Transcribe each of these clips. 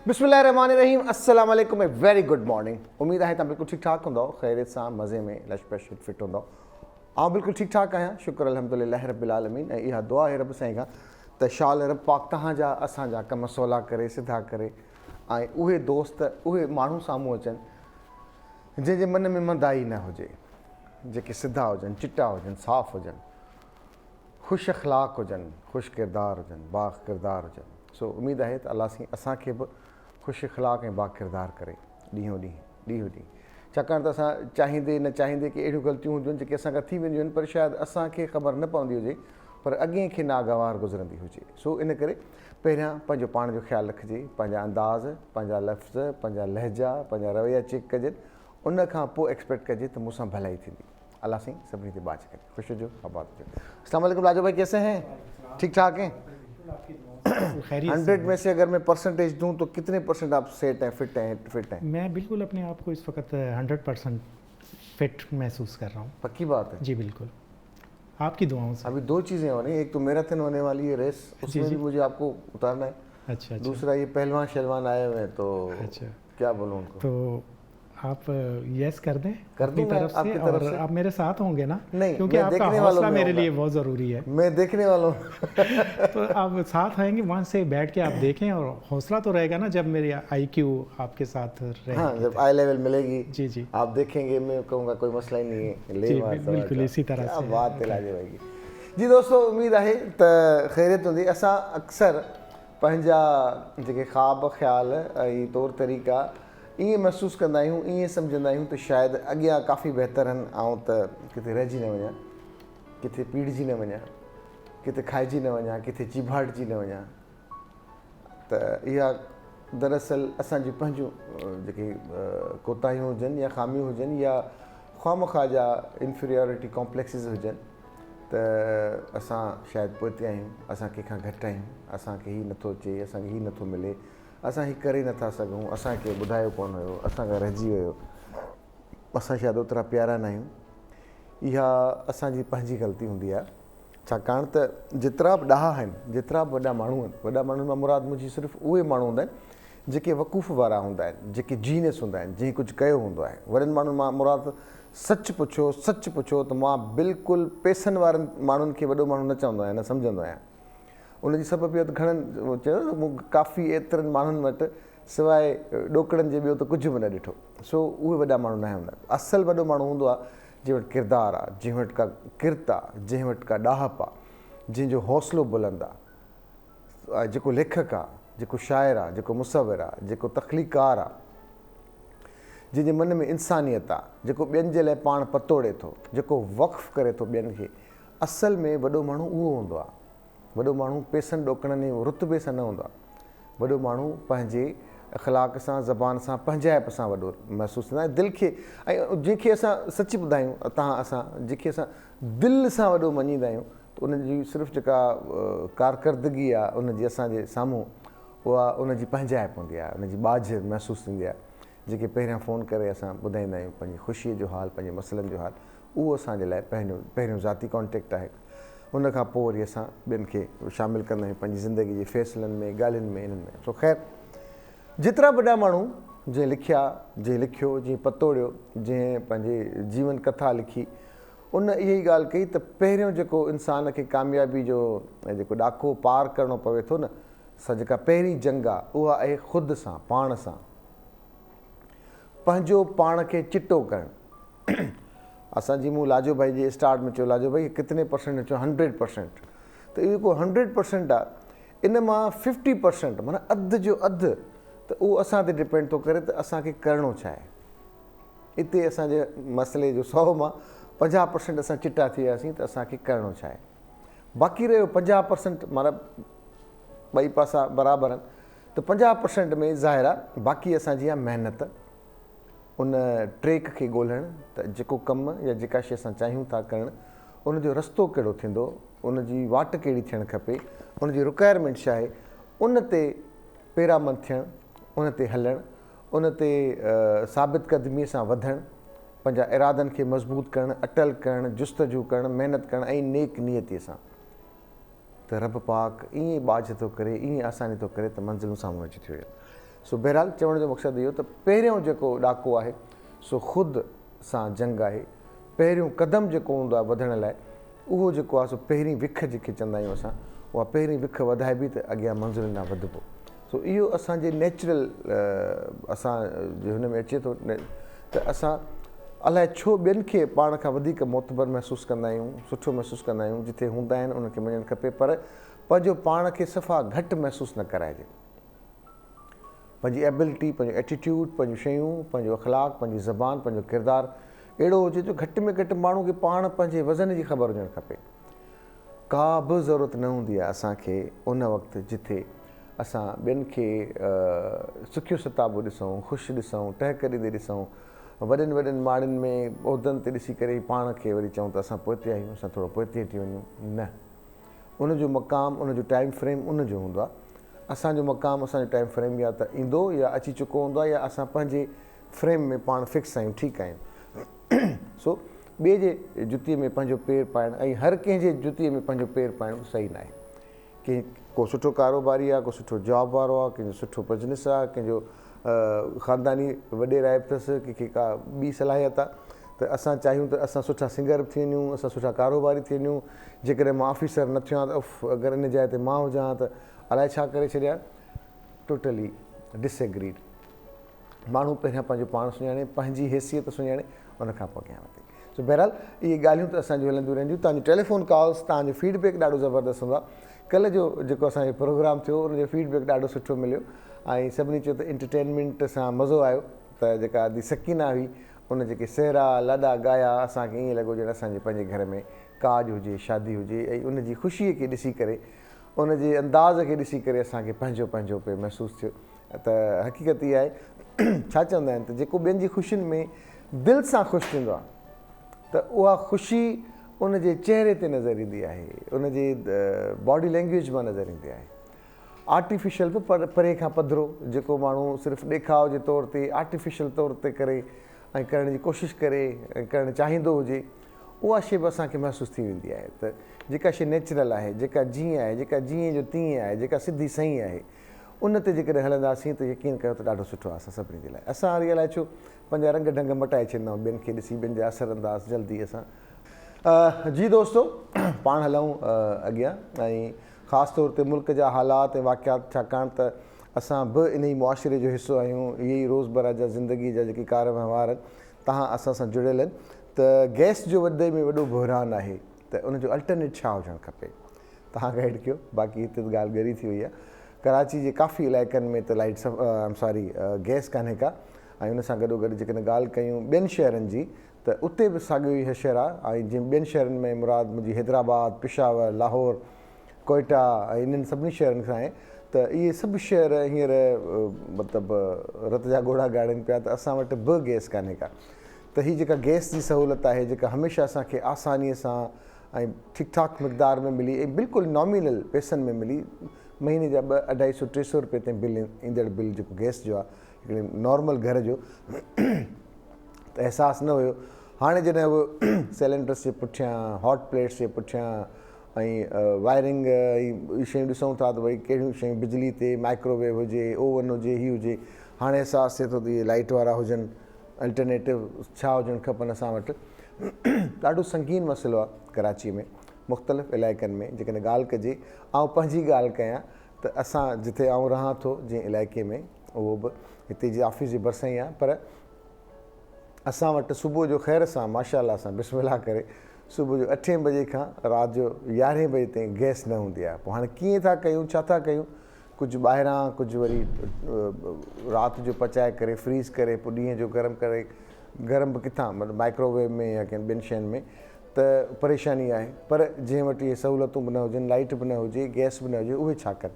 बिस्मिल्लाहिर्रहमानिर्रहीम, अस्सलाम वालेकुम, ए वेरी गुड मॉर्निंग। उम्मीद है तुम बिल्कुल ठीक ठाक होंदो, खैरियत सां मज़े में लश पश फिट होंदो। आउं बिल्कुल ठीक ठाक आहियां, शुक्र अल्हम्दुलिल्लाह रब्बिल आलमीन। ऐं इहा दुआ आहे रब साईं खां त शाल रब पाक तव्हांजा असांजा कम सवला करे, सिधा करे, ऐं उहे दोस्त उहे माण्हू साम्हूं अचनि जंहिंजे मन में मंदाई न हुजे, जेके सिधा हुजनि, चिटा हुजनि, साफ़ हुजनि, ख़ुशि अख़लाक़ हुजनि, ख़ुशि किरदार हुजनि, बा किरदार हुजनि। सो उमेदु आहे त अलाह साईं असांखे बि ख़ुशि अख़लाक़ ऐं बा किरदार करे ॾींहों ॾींहुं। छाकाणि त असां चाहींदे न चाहींदे की अहिड़ियूं ग़लतियूं हूंदियूं आहिनि जेके असां खां थी वेंदियूं आहिनि, पर शायदि असांखे ख़बर न पवंदी हुजे, पर अॻिए खे नागवार गुज़रंदी हुजे। सो इन करे पहिरियां पंहिंजो पाण जो ख़्यालु रखिजे, पंहिंजा अंदाज़, पंहिंजा लफ़्ज़, पंहिंजा लहजा, पंहिंजा रवैया चेक कजनि, उन खां पोइ एक्सपेक्ट कजे त मूंसां भलाई थींदी। अल्लाह साईं सभिनी ते बाच करे, ख़ुशि हुजो, आबाद हुजो। अस्सलाम वालेकुम लाजो भाई, कैसे हैं? ठीक ठाक हैं? 100 में से अगर मैं परसेंटेज दूं तो कितने परसेंट आप सेट हैं, फिट हैं? मैं बिल्कुल अपने आप को इस वक्त 100% फिट महसूस कर रहा हूँ। पक्की बात है जी बिल्कुल, आपकी दुआओं से। अभी दो चीज़ें हो रही, एक तो मैराथन होने वाली है रेस, उसमें भी मुझे आपको उतारना है। अच्छा। दूसरा ये पहलवान शहलवान आए हुए हैं, तो अच्छा, क्या बोलूँ उनको? तो आप यस कर दें कर दूं तरफ से, आपकी तरफ और से? आप मेरे साथ होंगे ना? नहीं, क्योंकि आपका हौसला मेरे लिए बहुत ज़रूरी है। मैं देखने वाला हूँ। तो आप साथ आएंगे, वहाँ से बैठ के आप देखें, और हौसला तो रहेगा ना जब मेरी IQ आपके साथ रहेगी। हाँ, जब आई लेवल मिलेगी जी जी, आप देखेंगे, मैं कहूँगा कोई मसला ही नहीं है, ले बिल्कुल इसी तरह से बात लाजे भाई। जी दोस्तों, उम्मीद है त ख़ैरियत हूंदी। असां अक्सर पंहिंजा जेके ख़्वाब ख़्याल ऐं तौर तरीक़ा ईअं महसूसु कंदा आहियूं, ईअं सम्झंदा आहियूं त शायदि अॻियां काफ़ी बहितर आहिनि, ऐं त किथे रहिजी न वञा, किथे पीड़िजी न वञा, किथे खाइजी न वञा, किथे चिभाटिजी न वञा। त इहा दरअसल असांजी पंहिंजूं जेके कोताहियूं हुजनि या ख़ामियूं हुजनि या ख़्वामख़्वाह जा इंफीरियोरिटी कॉम्प्लेक्सिस हुजनि, त असां शायदि पोइते आहियूं, असां कंहिंखां घटि आहियूं, असांखे हीउ नथो अचे, असांखे हीउ नथो मिले, असां हीउ करे नथा सघूं, असांखे ॿुधायो कोन हुयो, असांखां रहिजी वियो, असां शायदि ओतिरा प्यारा न आहियूं। इहा असांजी पंहिंजी ग़लती हूंदी आहे, छाकाणि त जेतिरा बि ॾाहा आहिनि, जेतिरा बि वॾा माण्हू आहिनि, वॾा माण्हुनि मां मुराद मुंहिंजी सिर्फ़ु उहे माण्हू हूंदा आहिनि जेके वक़ूफ़ वारा हूंदा आहिनि, जेके जीनियस हूंदा आहिनि, जंहिं कुझु कयो हूंदो आहे। वॾनि माण्हुनि मां मुराद सच पुछो त मां बिल्कुलु पैसनि वारनि माण्हुनि खे वॾो माण्हू न चवंदो आहियां, न सम्झंदो आहियां। उनजी सबबु इहो त घणनि चयो न, मूं काफ़ी एतिरनि माण्हुनि वटि सवाइ ॾोकड़नि जे ॿियो त कुझु बि न ॾिठो। सो उहे वॾा माण्हू न हूंदा आहिनि। असुलु वॾो माण्हू हूंदो आहे जंहिं वटि किरदारु आहे, जंहिं वटि का किरत आहे, जंहिं वटि का ॾाहप आहे, जंहिंजो हौसलो बुलंद आहे, जेको लेखक आहे, जेको शाइरु आहे, जेको मुसविर आहे, जेको तख़लीकार आहे, जंहिंजे मन में इंसानियत आहे, जेको ॿियनि जे लाइ पाण पतोड़े थो, जेको वक़्फ़ु करे थो ॿियनि खे। असल में वॾो माण्हू उहो हूंदो आहे। वॾो माण्हू पैसनि ॾोकड़नि ऐं रुतबे सां न हूंदो आहे। वॾो माण्हू पंहिंजे अख़लाक़ सां, ज़बान सां, पंहिंजाइप सां वॾो महसूसु कंदा आहिनि, दिलि खे। ऐं जंहिंखे असां सची ॿुधायूं, असां जंहिंखे असां दिलि सां वॾो मञींदा आहियूं, त उनजी सिर्फ़ु जेका कारकर्दगी आहे उनजी असांजे साम्हूं, उहा उनजी पंहिंजाइप हूंदी आहे, उनजी ॿाझ महसूसु थींदी आहे। जेके पहिरियां फ़ोन करे असां ॿुधाईंदा आहियूं पंहिंजी ख़ुशीअ जो हाल, पंहिंजे मसइलनि जो हाल, उहो असांजे लाइ पहिरियों ज़ाती कॉन्टेक्ट आहे। उनखां पोइ वरी असां ॿियनि खे शामिलु कंदा आहियूं पंहिंजी ज़िंदगी जे फ़ैसिलनि में, ॻाल्हियुनि में, इन्हनि में। सो ख़ैरु, जेतिरा वॾा माण्हू जंहिं लिखिया, जंहिं लिखियो, जंहिं पतोड़ियो, जंहिं पंहिंजे जीवन कथा लिखी, उन इहा ई ॻाल्हि कई त पहिरियों जेको इंसान खे कामयाबी जो जेको ॾाको पार करिणो पवे थो न, सा जेका पहिरीं जंग आहे, उहा आहे ख़ुदि सां, पाण सां, पंहिंजो पाण खे चिटो करणु। असांजी मूं लाजो भाई जे स्टार्ट में चयो, लाजो भाई कितने परसेंट चयो? 100%। त इहो जेको 100% आहे, इन मां 50% माना अधु जो अधु, त उहो असां ते डिपेंड थो करे त असांखे करिणो छा आहे। हिते असांजे मसइले जो 100 मां 50% असां चिटा थी वियासीं त असांखे करिणो छा आहे। बाक़ी रहियो 50%, माना ॿई पासा बराबरि आहिनि, त 50% में ज़ाहिर आहे बाक़ी असांजी आहे महिनत, उन ट्रेक खे ॻोल्हणु, त जेको कमु या जेका शइ असां चाहियूं था करणु, उनजो रस्तो कहिड़ो थींदो, उनजी वाट कहिड़ी थियणु खपे, उनजी रिक्वायरमेंट छा आहे, उन ते पेरामंद थियणु, उन ते हलणु, उन ते साबित क़दमीअ सां वधणु, पंहिंजा इरादनि खे मज़बूत करणु, अटल करणु, जुस्तजू करणु, महिनत करणु ऐं नेक नियतीअ सां। त रब पाक ईअं बाज थो करे, ईअं आसानी थो करे त मंज़िलूं साम्हूं अची थियूं। सो बहरहाल चवण जो मक़सदु इहो त पहिरियों जेको ॾाको आहे सो ख़ुदि सां जंग आहे। पहिरियों क़दम जेको हूंदो आहे वधण लाइ उहो जेको आहे सो पहिरीं विख जेके चवंदा आहियूं असां, उहा पहिरीं विख वधाइबी त अॻियां मंज़िल ॾांहुं वधिबो। सो इहो असांजे नेचुरल असांजे हुन में अचे थो त असां अलाए छो ॿियनि खे पाण खां वधीक मोतबर महसूसु कंदा आहियूं, सुठो महसूसु कंदा आहियूं। जिथे हूंदा आहिनि उनखे मञणु खपे, पर पंहिंजो पाण खे सफ़ा घटि महसूसु न कराइजे। पंहिंजी एबिलिटी, पंहिंजो एटीट्यूड, पंहिंजियूं शयूं, पंहिंजो अख़लाक, पंहिंजी ज़बान, पंहिंजो किरदारु अहिड़ो हुजे जो घटि में घटि माण्हू खे पाण पंहिंजे वज़न जी ख़बर हुजणु खपे। का बि ज़रूरत न हूंदी आहे असांखे उन वक़्तु जिथे असां ॿियनि खे सुखियूं सताबो ॾिसूं, ख़ुशि ॾिसूं, टहिकरींदे ॾिसूं, वॾनि वॾनि माड़ियुनि में उहिदनि ते ॾिसी करे पाण खे वरी चऊं त असां पोइते आहियूं, असां थोरो पोइते थी वञूं। न, उनजो मक़ाम, उनजो टाइम फ्रेम उनजो हूंदो आहे। असांजो मक़ाम, असांजो टाइम फ्रेम या त ईंदो या अची चुको हूंदो आहे, या असां पंहिंजे फ्रेम में पाण फिक्स आहियूं, ठीकु आहियूं। सो ॿिए जे जुतीअ में पंहिंजो पेरु पाइणु ऐं हर कंहिंजे जुतीअ में पंहिंजो पेरु पाइणु सही न आहे। को सुठो कारोबारी आहे, को सुठो जॉब वारो आहे, कंहिंजो सुठो बिजनेस आहे, कंहिंजो ख़ानदानी वॾेर आहे अथसि, कंहिंखे का ॿी सलाहियत आहे, त असां चाहियूं त असां सुठा सिंगर बि थी वञूं, असां सुठा कारोबारी थी वञूं। जेकॾहिं मां ऑफिसर न थियो आहियां त अगरि इन जाइ ते मां हुजां त अलाए छा करे छॾिया। Totally disagreed. माण्हू पहिरियां पंहिंजो पाण सुञाणे, पंहिंजी हैसियत सुञाणे, उनखां पोइ अॻियां वधे। सो बहरहाल इहे ॻाल्हियूं त असांजूं हलंदियूं रहंदियूं। तव्हांजो टेलीफोन कॉल्स, तव्हांजो फीडबैक ॾाढो ज़बरदस्तु हूंदो आहे। कल्ह जो जेको असांजो प्रोग्राम थियो उनजो फीडबैक ॾाढो सुठो मिलियो ऐं सभिनी चयो त एंटरटेनमेंट सां मज़ो आयो। त जेका आदि सकीना हुई, उन जेके सहरा लाॾा ॻाया, असांखे ईअं लॻो ॼण असांजे पंहिंजे घर में काज हुजे, शादी हुजे, ऐं उनजी ख़ुशीअ खे ॾिसी करे, उनजे अंदाज़ खे ॾिसी करे असांखे पंहिंजो पंहिंजो पियो महसूसु थियो। त हक़ीक़त इहा आहे, छा चवंदा आहिनि त जेको ॿियनि जी ख़ुशियुनि में दिलि सां ख़ुशि थींदो आहे त उहा ख़ुशी उनजे चहिरे ते नज़र ईंदी आहे, उनजे बॉडी लैंग्वेज मां नज़र ईंदी आहे। आर्टिफिशियल बि परे खां पधिरो जेको माण्हू सिर्फ़ु ॾेखाव जे तौर ते, आर्टिफिशियल तौर ते करे ऐं करण जी कोशिशि करे ऐं करणु चाहींदो हुजे, उहा शइ बि असांखे महसूसु थी वेंदी आहे। त जेका शइ नेचुरल आहे, जेका जीअं आहे, जेका जीअं जो तीअं आहे, जेका सिधी सही आहे, उन ते जेकॾहिं हलंदासीं त यकीन कयो त ॾाढो सुठो आहे असां सभिनी जे लाइ। असां वरी अलाए छो पंहिंजा रंग ढंग मटाए छॾींदा आहियूं ॿियनि खे ॾिसी, ॿियनि जा असर अंदाज़ जल्दी असां। जी दोस्तो, पाण हलूं अॻियां ऐं ख़ासि तौर ते मुल्क जा हालात ऐं वाक़ियात, छाकाणि त असां बि इन ई मुआशिरे जो हिसो आहियूं। इहे ई रोज़मर्रा जा ज़िंदगी जा जेके कार वहिंवार आहिनि, तव्हां असां सां जुड़ियल आहिनि। त गैस जो वॾे में वॾो बहिरान आहे, त उनजो अल्टरनेट छा हुजणु खपे? तव्हां गाइड कयो। बाक़ी हिते त ॻाल्हि ॻरी थी वई आहे। कराची जे काफ़ी इलाइक़नि में त लाइट गैस कान्हे का, ऐं उन सां गॾोगॾु जेकॾहिं ॻाल्हि कयूं ॿियनि शहरनि जी, त उते बि साॻियो ई हशर आहे। ऐं जीअं ॿियनि शहरनि में मुराद मुंहिंजी हैदराबाद, पिशावर, लाहौर, कोयटा ऐं इन्हनि सभिनी शहरनि खां आहे। त इहे सभु शहर हींअर मतिलबु रत जा ॻोढ़ा ॻाढ़नि पिया त असां वटि बि गैस कान्हे का। त हीअ जेका गैस जी सहूलियत आहे, जेका हमेशह असांखे आसानीअ सां ऐं ठीकु ठाक मिक़दार में मिली ऐं बिल्कुलु नॉमिनल पैसनि में मिली, महीने जा 200, 250 रुपए ताईं बिल ईंदड़ बिल जेको गैस जो आहे, हिकिड़े नॉर्मल घर जो त अहसासु न हुयो। हाणे जॾहिं उहो सिलेंडर्स जे पुठियां, हॉट प्लेट्स जे पुठियां ऐं वायरिंग ऐं शयूं ॾिसूं था त भई कहिड़ियूं शयूं बिजली ते, माइक्रोवेव हुजे, ओवन हुजे, हीअ हुजे, हाणे अहसासु थिए थो त इहे लाइट वारा हुजनि, अल्टरनेटिव छा हुजणु खपनि असां वटि। ॾाढो संगीन मसइलो आहे कराची में, मुख़्तलिफ़ इलाइक़नि में। जेकॾहिं ॻाल्हि कजे, आउं पंहिंजी ॻाल्हि कयां त असां जिथे आउं रहां थो जंहिं इलाइक़े में, उहो बि हिते जी ऑफिस जे भरिसां ई आहे, पर असां वटि सुबुह जो ख़ैर सां माशाअल्लाह सां बिस्मिल्लाह करे सुबुह जो 8 बजे खां राति जो 11 बजे ताईं गैस न हूंदी आहे। पोइ हाणे कीअं था कयूं, छा था कयूं? कुझु ॿाहिरां, कुझु वरी राति जो पचाए करे फ्रीज़ करे पोइ ॾींहं जो गरम करे, गरम बि किथां, मतिलबु माइक्रोवेव में या कंहिं ॿियनि शयुनि में, त परेशानी आहे। पर जंहिं वटि इहे सहूलियतूं बि न हुजनि, लाइट बि न हुजे, गैस बि न हुजे, उहे छा कनि?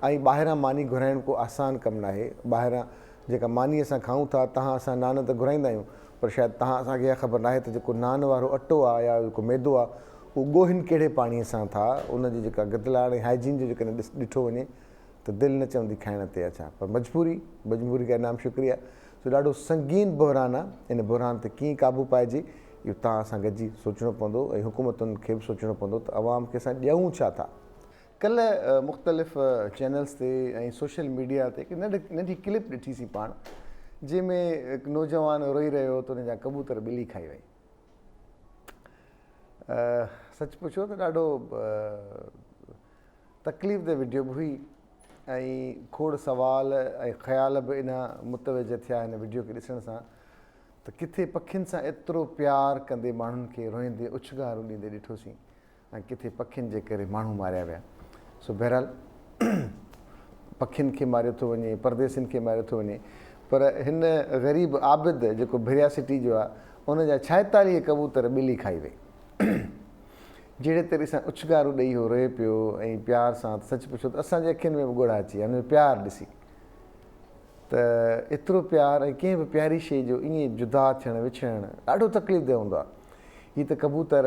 ऐं ॿाहिरां मानी घुराइणु को आसान कमु न आहे। ॿाहिरां जेका मानी असां खाऊं था, असां नान त घुराईंदा आहियूं, पर शायदि असांखे इहा ख़बर नाहे त जेको नान वारो अटो आहे या जेको मैदो आहे, उहो ॻोहिनि कहिड़े पाणीअ सां था, उनजी जेका गदिलाइण ऐं हाइजीन जो जेकॾहिं ॾिठो वञे त दिलि न चवंदी खाइण ते अछा, पर मजबूरी का नाम शुक्रिया। सो ॾाढो संगीन बहिरान आहे। इन बहिरान ते कीअं क़ाबू पाइजे, इहो तव्हां सां गॾिजी सोचणो पवंदो ऐं हुकूमतुनि खे बि सोचणो पवंदो त अवाम खे असां ॾियूं छा था। कल्ह मुख़्तलिफ़ चैनल्स ते ऐं सोशल मीडिया ते हिकु नंढी क्लिप ॾिठीसीं पाण, जंहिंमें हिकु नौजवान रोई रहियो हो त हुनजा कबूतर ॿिली खाई वई। सच पुछो त ॾाढो तकलीफ़ दह वीडियो बि हुई ऐं खोड़ सवाल ऐं ख़्याल बि इन मुतवज थिया हिन वीडियो खे ॾिसण सां, त किथे पखियुनि सां एतिरो प्यारु कंदे माण्हुनि खे रोईंदे उछगारूं ॾींदे ॾिठोसीं ऐं किथे पखियुनि जे करे माण्हू मारिया विया। सो बहरहाल पखियुनि खे मारियो थो वञे, परदेसियुनि खे मारियो थो वञे, पर हिन ग़रीब आबिद जेको भिरिया सिटी जो आहे, उनजा 46 कबूतर ॿिली खाई वई। जहिड़े तरह सां उछगारूं ॾेई हो रोए पियो ऐं प्यार सां, सच पुछो त असांजे अखियुनि में बि ॻोढ़ा अची विया हुन प्यारु ॾिसी। त एतिरो प्यारु ऐं कंहिं बि प्यारी शइ जो ईअं जुदा थियणु विछड़णु ॾाढो तकलीफ़ हूंदो आहे। हीअ त कबूतर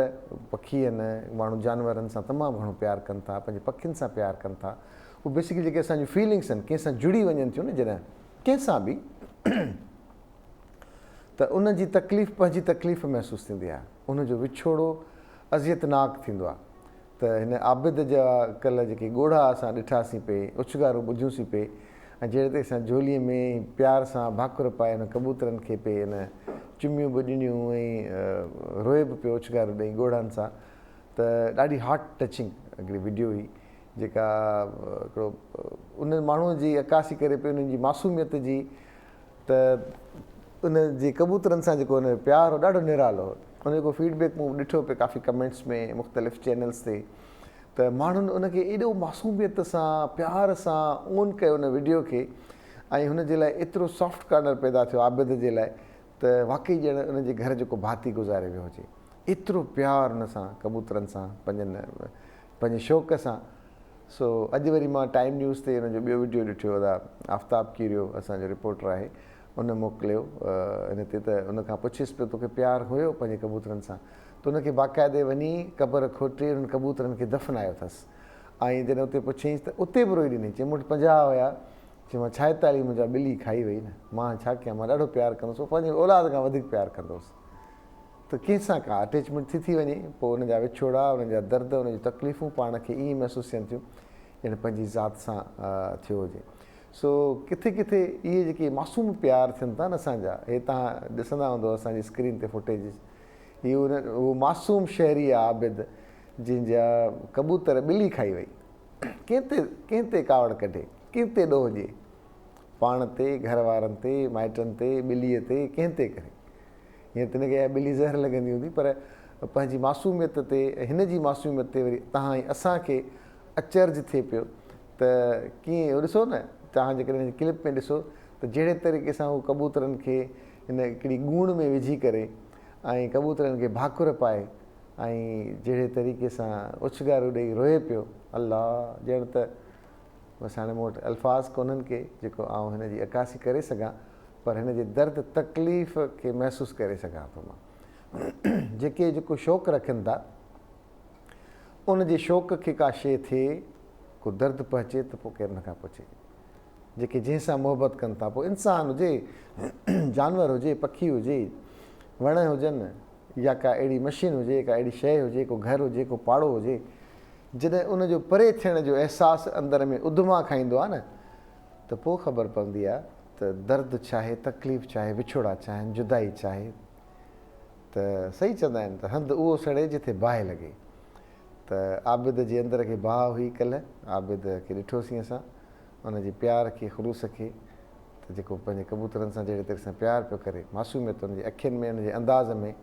पखी आहिनि, माण्हू जानवरनि सां तमामु घणो प्यारु कनि था, पंहिंजे पखियुनि सां प्यारु कनि था। उहे बेसिकली जेके असांजूं फीलिंग्स आहिनि, कंहिंसां जुड़ी वञनि थियूं न जॾहिं कंहिंसां बि, त उनजी तकलीफ़ पंहिंजी तकलीफ़ महसूसु थींदी आहे, उनजो विछोड़ो अज़ियतनाक थींदो आहे। त हिन आबिद जा कल्ह जेके ॻोढ़ा असां ॾिठासीं पे, उछगारूं ॿुधियूंसीं पे, ऐं जहिड़े ते असां झोलीअ में प्यार सां भाकुर पाए हिन कबूतरनि खे पे हिन चुमियूं बि ॾिनियूं ऐं रोए बि पियो उछगारूं ॾेई ॻोढ़नि सां, त ॾाढी हार्ट टचिंग हिकिड़ी वीडियो हुई जेका हिकिड़ो उन माण्हूअ जी अकासी करे पई उन्हनि जी मासूमियत जी। त उन जे कबूतरनि सां जेको हुन प्यारु हो ॾाढो निरालो हो। उन जेको फीडबैक मूं ॾिठो पियो काफ़ी कमेंट्स में मुख़्तलिफ़ चैनल्स ते, त माण्हुनि उनखे एॾो मासूमियत सां प्यार सां ओन कयो उन वीडियो खे, ऐं हुनजे लाइ एतिरो सॉफ्ट कार्नर पैदा थियो आबिद जे लाइ, त वाक़ई ॼण उनजे घर जेको भाती गुज़ारे वियो हुजे। एतिरो प्यारु हुन सां कबूतरनि सां पंहिंजे शौक़ सां। सो अॼु वरी मां टाइम न्यूज़ ते हुनजो ॿियो वीडियो ॾिठो आहे, आफ़ताब कीरियो असांजो रिपोर्टर आहे, उन मोकिलियो हिन ते, त उनखां पुछियसि पियो तोखे प्यारु हुयो पंहिंजे कबूतरनि सां, त उनखे बाक़ाइदे वञी क़बर खोटे उन्हनि कबूतरनि खे दफ़नायो अथसि। ऐं जॾहिं उते पुछियईंसि त उते बि रोई ॾिनई, चई मूं वटि 50 हुया, चई मां 46 मुंहिंजा ॿिली खाई वई न, मां छा कयां, मां ॾाढो प्यारु कंदुसि, पंहिंजे औलाद खां वधीक प्यारु कंदुसि। त कंहिंसां का अटैचमेंट थी वञे, पोइ हुनजा विछोड़ा, हुनजा दर्द, हुनजी तकलीफ़ूं पाण खे ईअं महसूसु थियनि थियूं ॼण पंहिंजी ज़ात सां थियो हुजे। सो किथे किथे इहे जेके मासूम प्यार थियनि था न असांजा, हे तव्हां ॾिसंदा हूंदव असांजी स्क्रीन ते फुटेज, हीअ उहो मासूम शहरी आहे आबिद जंहिंजा कबूतर ॿिली खाई वई। कंहिं ते कावड़ कढे, कंहिं ते ॾोह ॾिए, पाण ते, घर वारनि ते, माइटनि ते, ॿिलीअ ते, कंहिं ते करे। हीअं त हिनखे ॿिली ज़हर लॻंदी हूंदी, पर पंहिंजी मासूमियत ते, हिन जी मासूमियत ते वरी तव्हां ऐं असांखे अचरज थिए पियो त कीअं ॾिसो न, तव्हां जेकॾहिं हिन क्लिप में ॾिसो त जहिड़े तरीक़े सां उहो कबूतरनि खे हिन हिकिड़ी गूण में विझी करे ऐं कबूतरनि खे भाकुर पाए ऐं जहिड़े तरीक़े सां उछगारूं ॾेई रोए पियो, अलाह, ॼण त बसि हाणे मूं वटि अल्फाज़ कोन्हनि के जेको आउं हिन जी अकासी करे सघां, पर हिन जे दर्द तकलीफ़ खे महसूसु करे सघां थो मां। जेको शौक़ु रखनि था, उनजे शौक़ खे का शइ थिए, को दर्द पहुचे, त पोइ केरु नथा पुछे। जेके जंहिंसां मोहबत कनि था, पोइ इंसानु हुजे, जानवर हुजे, पखी हुजे, वण हुजनि, या का अहिड़ी मशीन हुजे, का अहिड़ी शइ हुजे, को घर हुजे, को पाड़ो हुजे, जॾहिं उनजो परे थियण जो अहसासु अंदर में उधमा खाईंदो आहे न, त पोइ ख़बर पवंदी आहे त दर्द चाहे, तकलीफ़ चाहे, विछोड़ा चाहे, जुदाई चाहे, त सही चवंदा आहिनि त हंधि उहो सड़े जिथे बाहि लॻे। त आबिद जे अंदर खे बाहि हुई, कल्ह आबिद खे ॾिठोसीं असां, उनजे प्यार खे, ख़ुलूस खे, त जेको पंहिंजे कबूतरनि सां जहिड़े तरह सां प्यारु पियो करे, मासूमियत हुनजे अखियुनि में, हुनजे अंदाज़ में,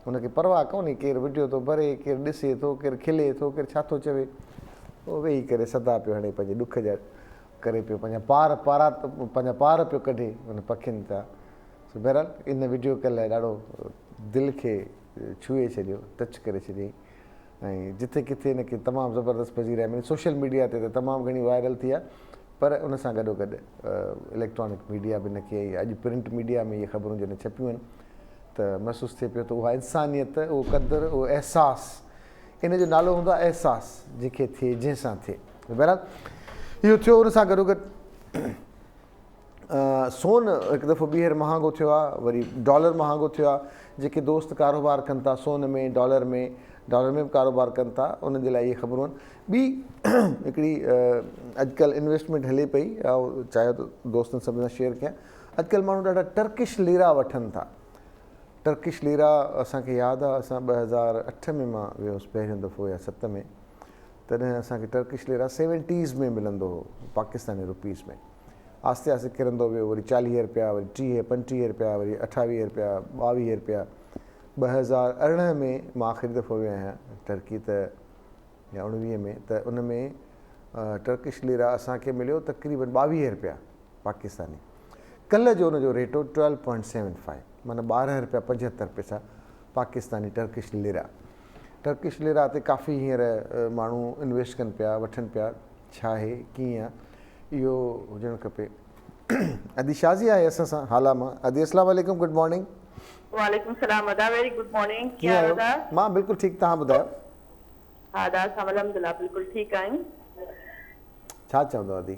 हुनखे परवाह कोन्हे केरु वीडियो थो भरे, केरु ॾिसे थो, केरु खिले थो, केरु छा थो चवे, उहो वेही करे सदा पियो हाणे पंहिंजे ॾुख जा करे पियो, पंहिंजा पार पियो कढे हुन पखियुनि तां। सो बहरहाल इन वीडियो कल्ह ॾाढो दिलि खे छुए छॾियो, टच करे छॾियईं, ऐं जिथे किथे हिनखे तमामु ज़बरदस्त पज़ीर आहे। सोशल मीडिया ते त तमामु घणी वायरल थी आहे, पर उन सां गॾोगॾु इलेक्ट्रॉनिक मीडिया बि हिनखे, अॼु प्रिंट मीडिया में इहे ख़बरूं जॾहिं छपियूं आहिनि, त महसूसु थिए पियो त उहा इंसानियत, उहो क़दुरु, उहो अहसासु, इन जो नालो हूंदो आहे अहसासु, जंहिंखे थिए, जंहिंसां थिए। बहरहाल इहो थियो। उन सां गॾोगॾु सोन हिकु दफ़ो ॿीहर महांगो थियो आहे, वरी डॉलर महांगो थियो आहे। जेके दोस्त कारोबार कनि था सोन में, डॉलर में, डॉलर में बि कारोबार कनि था, उन जे लाइ इहे ख़बरूं आहिनि। ॿी हिकिड़ी अॼुकल्ह इन्वेस्टमेंट हले पई, ऐं चाहियो त दोस्तनि सभिनी सां शेयर कयां। अॼुकल्ह माण्हू ॾाढा टर्किश लीरा वठनि था। टर्किश लीरा असांखे यादि आहे, असां 2008 में मां वियुसि पहिरियों दफ़ो या 7 में, तॾहिं असांखे टर्किश लीरा 70s में मिलंदो हो पाकिस्तानी रुपीज़ में। आस्ते आस्ते किरंदो वियो, वरी 40 रुपया, वरी 30-35 रुपया, वरी 28 रुपया, 22 रुपया। 2018 में मां आख़िरी दफ़ो वियो आहियां टर्की, त या 19 में, त उन में टर्किश लीरा असांखे मिलियो तक़रीबन 22 रुपया पाकिस्तानी। कल्ह जो उनजो रेट हो 12.75, माना 12 रुपया 75 पैसा Pakistani Turkish lira. Turkish lira ते काफ़ी हींअर माण्हू इन्वेस्ट कनि पिया, वठनि पिया। छा आहे, कीअं आहे, इहो हुजणु खपे। अदी शाज़ी आहे असां सां हाला मां। अदी अस्सलाम वालेकुम, गुड मॉर्निंग। वालेकुम सलाम अदा, वेरी गुड मॉर्निंग। कीअं आहियो? मां बिल्कुलु ठीकु, तव्हां ॿुधायो? हा अदा, असां अल्हम्दुलिल्लाह बिल्कुलु ठीकु आहियूं। छा चवंदो अदी?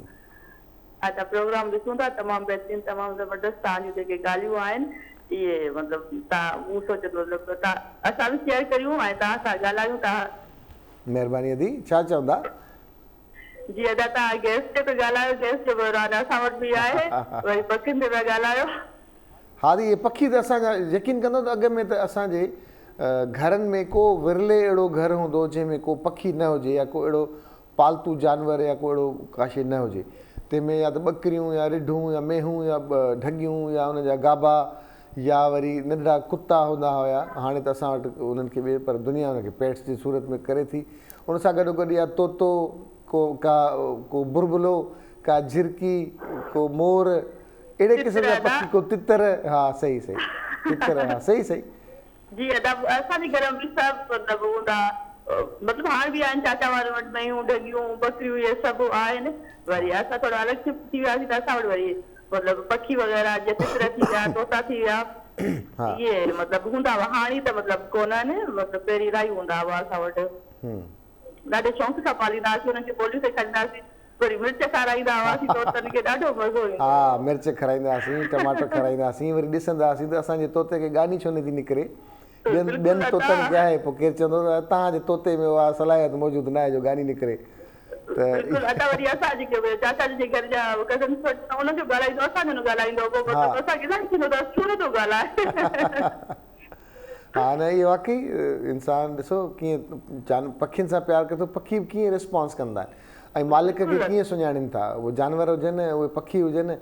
अच्छा, प्रोग्राम ॾिसूं था, तमामु बहितरीन, तमामु ज़बरदस्त। तव्हांजूं जेके ॻाल्हियूं आहिनि इहे मतिलबु तव्हां मूं सोचे मतिलबु तव्हां असां बि शेयर करियूं ऐं तव्हां सां ॻाल्हायूं। तव्हां महिरबानी अदी, छा चवंदा? जी अदा, तव्हां गेस्ट ते ॻाल्हायो, गेस्ट जो राजा असां वटि बि आहे, वरी पखियुनि ते पिया ॻाल्हायो। हा दी, इहे पखी त असांजा यकीन कंदो त अॻ में त असांजे घरनि में को विरले अहिड़ो घर हूंदो जंहिंमें को पखी न हुजे, या को अहिड़ो पालतू जानवर या को अहिड़ो का शइ न हुजे। तंहिंमें या त ॿकरियूं या रिढूं या मेहूं या ढगियूं या उनजा गाबा या वरी नंढड़ा कुता हूंदा हुया। हाणे त असां वटि उन्हनि खे ॿिए पर दुनिया उनखे पेट्स जी सूरत में करे थी। उन सां गॾोगॾु या तोतो, को बुलबुलो, का झिरकी, को मोर, अहिड़े क़िस्म जा पखी, को तितर। हा सही सही, तितर, हा सही सही। जी अदा, असांजे घर में बि सभु मतिलबु हूंदा, मतिलबु हाणे बि आहिनि चाचा वारे वटि मेहूं, ढगियूं, बकरियूं, इहे सभु आहिनि। वरी असां थोरा अलॻि शिफ्ट थी वियासीं त असां वटि वरी मतिलबु पखी वग़ैरह जीअं तितर थी विया, तोता थी विया, इहे मतिलबु हूंदा हुआ। हाणे त मतिलबु कोन्हनि, मतिलबु पहिरीं इलाही हूंदा हुआ असां वटि। ॾाढे शौक़ सां पालींदा हुआसीं, हुननि खे ॿोलियूं सेखारींदासीं, वरी मिर्च खाराईंदा हुआसीं, तोतनि खे ॾाढो मज़ो ईंदो। हा, मिर्च खाराईंदासीं, टमाटर खाराईंदासीं, वरी ॾिसंदासीं त असांजे तोते खे गानी छो नथी निकिरे। ॿियनि तोतनि खे आहे, पोइ केरु चवंदो त तव्हांजे तोते में उहा सलाहियत मौजूदु न आहे जो गानी निकिरे। त वरी असां जेके चाचा जी घर जा कज़न उनजो ॻाल्हाईंदो, असांजो न ॻाल्हाईंदो, असांखे न थींदो त छो नथो ॻाल्हाए। हा न, इहे वाकई इंसानु ॾिसो कीअं पखियुनि सां प्यारु करे थो, पखी बि कीअं रिस्पॉन्स कंदा आहिनि ऐं मालिक खे कीअं सुञाणीनि था। उहे जानवर हुजनि, उहे पखी हुजनि,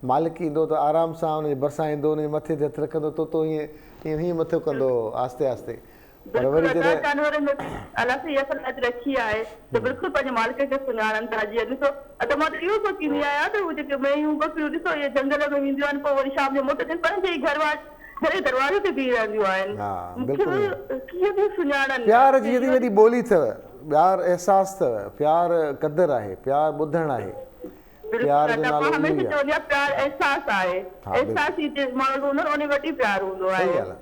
मालिक ईंदो त आराम सां हुनजे भरिसां ईंदो, हुनजे मथे ते हथु रखंदो, तोतो हीअं हीअं मथो कंदो आस्ते आस्ते। पर वरी जानवरनि में अलाह सां इहा सलाह रखी आहे त बिल्कुलु पंहिंजे मालिक खे सुञाणनि था। जीअं ॾिसो, त मां त इहो सोचींदी आहियां त उहे जेके मेंहियूं, बकरियूं, ॾिसो इहे जंगल में वेंदियूं आहिनि, पोइ वरी शाम जो मोटंदियूं आहिनि, पंहिंजे ई घर दरवाज़े ते बीह रहंदियूं आहिनि। कीअं बि सुञाणनि। प्यार जी एॾी वॾी ॿोली अथव, प्यार अहसास अथव, प्यार क़दुरु आहे, प्यार ॿुधणु आहे। प्यार जो नालो हमेशह चवंदी आहे प्यार अहसास आहे, अहसास ई माण्हू हूंदो उन वटि प्यार हूंदो आहे।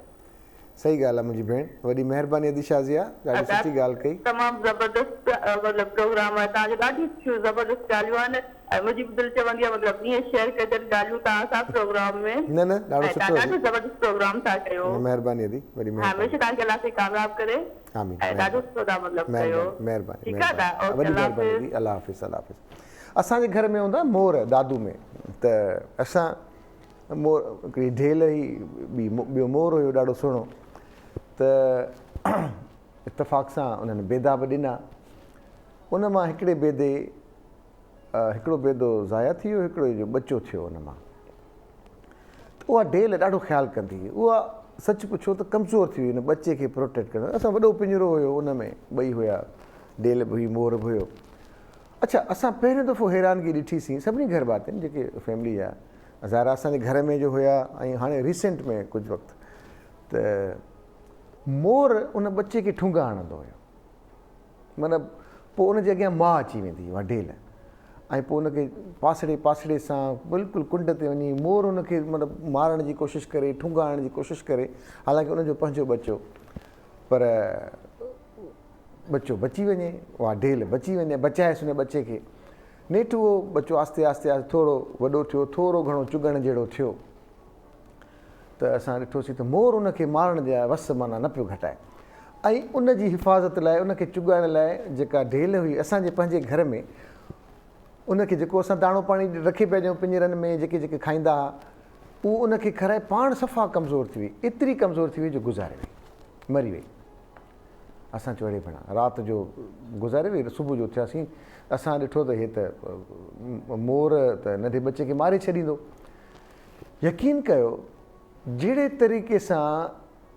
सही ॻाल्हि आहे मुंहिंजी भेण, वॾी महिरबानी अदी शाज़िया, ॾाढी सुठी ॻाल्हि कई। तमामु ज़बरदस्त मतिलबु प्रोग्राम आहे तव्हांजो, ॾाढी ज़बरदस्त ॻाल्हियूं आहिनि ऐं मुंहिंजी बि दिलि चवंदी आहे मतिलबु ईअं शेयर कजनि ॻाल्हियूं तव्हां सां प्रोग्राम में। न ॾाढो सुठो, ॾाढो ज़बरदस्त प्रोग्राम था कयो। महिरबानी अदी, वॾी महिरबानी। हमेशह तव्हांखे अलाह साईं कामयाबु करे। आमीन। ॾाढो सुठो था मतिलबु कयो। महिरबानी, ठीकु आहे, वॾी महिरबानी, अलाह हाफ़िज़, अलाह हाफ़िज़। असांजे घर में हूंदा मोर, दादू में, त असां मोर हिकिड़ी ढेल ई ॿियो मोर हुयो ॾाढो सुहिणो, त इतफ़ाक़ सां उन्हनि बेदा बि ॾिना। उन मां हिकिड़े बेदे हिकिड़ो बेदो ज़ाया थी वियो, हिकिड़ो जो बचो थियो उन मां। त उहा ढेल ॾाढो ख़्यालु कंदी हुई। उहा सच पुछो त कमज़ोर थी हुई, हुन बचे खे प्रोटेक्ट करणु। असां वॾो पिंजरो हुयो, उन में ॿई हुया, ढेल बि हुई, मोर बि हुयो। अच्छा, असां पहिरियों दफ़ो हैरानगी ॾिठीसीं सभिनी घर भातियुनि जेके फैमिली जा, ज़ाहिर असांजे घर में जो हुया ऐं हाणे रिसेंट में कुझु वक़्तु, त मोर उन बचे खे ठूंगा हणंदो हुयो। मतिलबु पोइ उनजे अॻियां माउ अची वेंदी हुई, उहा ढेल, ऐं पोइ उनखे पासड़े पासड़े सां बिल्कुलु कुंड ते वञी मोर उनखे मतिलबु मारण जी कोशिशि करे, ठूंगा हणण जी कोशिशि करे, हालांकि उनजो पंहिंजो बचो, पर बचो बची वञे, उहा ढेल बची वञे, बचाएसि उन बचे खे। नेठि उहो बचो आस्ते आस्ते आस्ते थोरो वॾो थियो, थोरो घणो चुगण जहिड़ो थियो, त असां ॾिठोसीं त मोर उनखे मारण जा वस माना न पियो घटाए। ऐं उन जी हिफ़ाज़त लाइ उनखे चुॻाइण लाइ जेका ढेल हुई असांजे पंहिंजे घर में उनखे जेको असां दाणो पाणी रखी पिया ॾियूं पिंजरनि में जेके जेके खाईंदा हुआ उहो उनखे खाराए पाण सफ़ा कमज़ोर थी वई, एतिरी कमज़ोर थी वई जो गुज़ारे वई, मरी वई। असां चयो अड़े भेण राति जो गुज़ारे वई, सुबुह जो थियासीं असां ॾिठो त हे त मोर त नंढे बचे खे मारे छॾींदो। यकीन कयो जहिड़े तरीक़े सां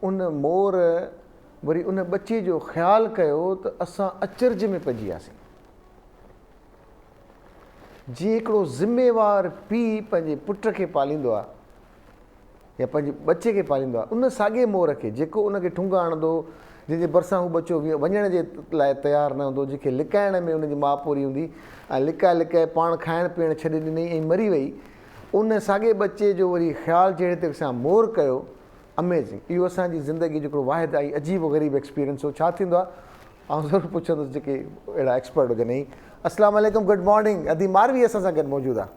उन मोर वरी उन बचे जो ख़्यालु कयो त असां अचरज में पइजी वियासीं। जीअं हिकिड़ो ज़िम्मेवार पीउ पंहिंजे पुट खे पालींदो आहे या पंहिंजे बचे खे पालींदो आहे, उन साॻे मोर खे जेको उनखे ठुंगा हणंदो, जंहिंजे भरिसां हू बचो वञण जे लाइ तयारु न हूंदो, जंहिंखे लिकाइण में उनजी माउ पूरी हूंदी ऐं लिकाए लिकाए पाण खाइण पीअण छॾे ॾिनई ऐं मरी वई, उन साॻे बचे जो वरी ख़्यालु जहिड़े तरीक़े सां मोर कयो। अमेज़िंग। इहो असांजी ज़िंदगी जो हिकिड़ो वाहिद आई अजीब ग़रीब एक्सपीरियंस हो। छा थींदो आहे ऐं ज़रूरु पुछंदुसि जेके अहिड़ा एक्सपर्ट हुजनि। अस्सलाम वालेकुम, गुड मॉर्निंग। अदी मारवी असां सां गॾु मौजूदु आहे।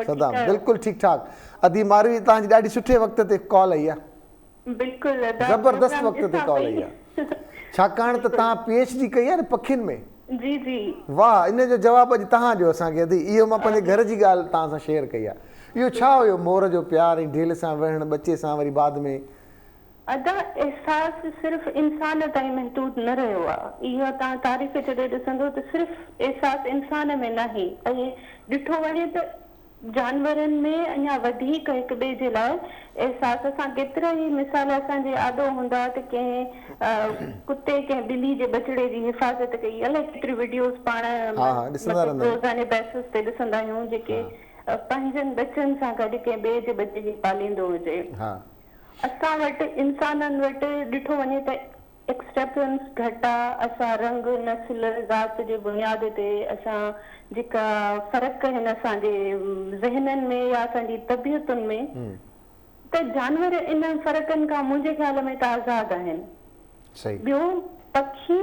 सदाम बिल्कुलु ठीकु ठाक। अदी मारवी तव्हांजी ॾाढी सुठे वक़्त ते कॉल आई आहे, बिल्कुलु ज़बरदस्त वक़्त ते कॉल आई आहे, छाकाणि त तव्हां PhD कई आहे न पखियुनि में। जी जी वाह, इन जो जवाबु अॼु तव्हां ॾियो असांखे। अदी इहो मां पंहिंजे घर जी ॻाल्हि तव्हां सां शेयर कई आहे। इहो छा हुयो मोर जो प्यार ऐं ढेल सां विहणु, बचे सां वरी बाद में? अदा एहसास सिर्फ़ इंसान ताईं महदूद न रहियो आहे। इहो तव्हां तारीख़ जॾहिं ॾिसंदो त सिर्फ़ एहसास इंसान में न आहे, ऐं ॾिठो वञे त जानवरनि में अञा वधीक हिक ॿिए जे लाइ एहसास। असां केतिरा ई मिसाल असांजे आदो हूंदा त कंहिं कुते कंहिं ॿिली जे बछड़े जी हिफ़ाज़त कई, अलाए केतिरी वीडियोस पाण रोज़ाने बेसिस ते ॾिसंदा आहियूं जेके पंहिंजनि बचनि सां गॾु कंहिं ॿिए जे बचे खे पालींदो हुजे। असां वटि इंसाननि वटि ॾिठो वञे त एक्सेप्टेंस घटि आहे। असां रंग नस्ल ज़ात जे बुनियाद ते असां जेका फ़र्क़ु आहिनि असांजे ज़हननि में या असांजी तबियतुनि में, त जानवर इन फ़र्क़नि खां मुंहिंजे ख़्याल में त आज़ादु आहिनि। ॿियो पखी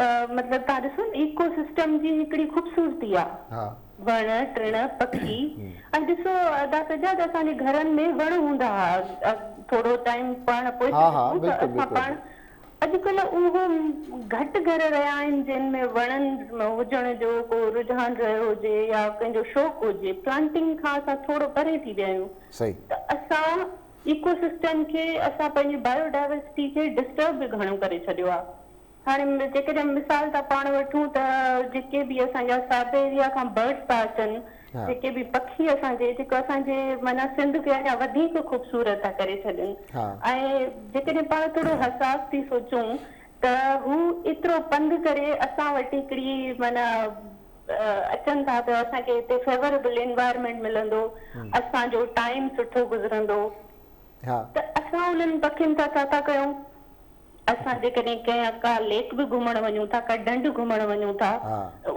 मतिलबु तव्हां ॾिसो इकोसिस्टम जी हिकिड़ी ख़ूबसूरती आहे, वण टिण पखी। ऐं ॾिसो अदा सजाद असांजे घरनि में वण हूंदा हुआ, थोरो टाइम पाण पोइ असां पाण अॼुकल्ह उहो घटि घर रहिया आहिनि जिन में वणनि हुजण जो को रुझान रहियो हुजे या कंहिंजो शौक़ु हुजे। प्लांटिंग खां असां थोरो परे थी विया आहियूं, त असां इकोसिस्टम खे, असां पंहिंजी बायोडाइवर्सिटी खे डिस्टर्ब बि घणो करे छॾियो आहे। हाणे जेकॾहिं मिसाल था पाण वठूं त जेके बि असांजा साइबेरिया खां बर्ड्स था अचनि, जेके बि पखी असांजे जेको असांजे माना सिंध खे अञा वधीक ख़ूबसूरत था करे छॾनि। ऐं जेकॾहिं पाण थोरो हसास थी सोचूं त हू एतिरो पंधु करे असां वटि हिकिड़ी माना अचनि था त असांखे हिते फेवरेबल एनवायरमेंट मिलंदो, असांजो टाइम सुठो गुज़रंदो, त असां उन्हनि पखियुनि सां छा था कयूं? असां जेकॾहिं कंहिं का लेक बि घुमण वञूं था, का ढंढ घुमण वञूं था,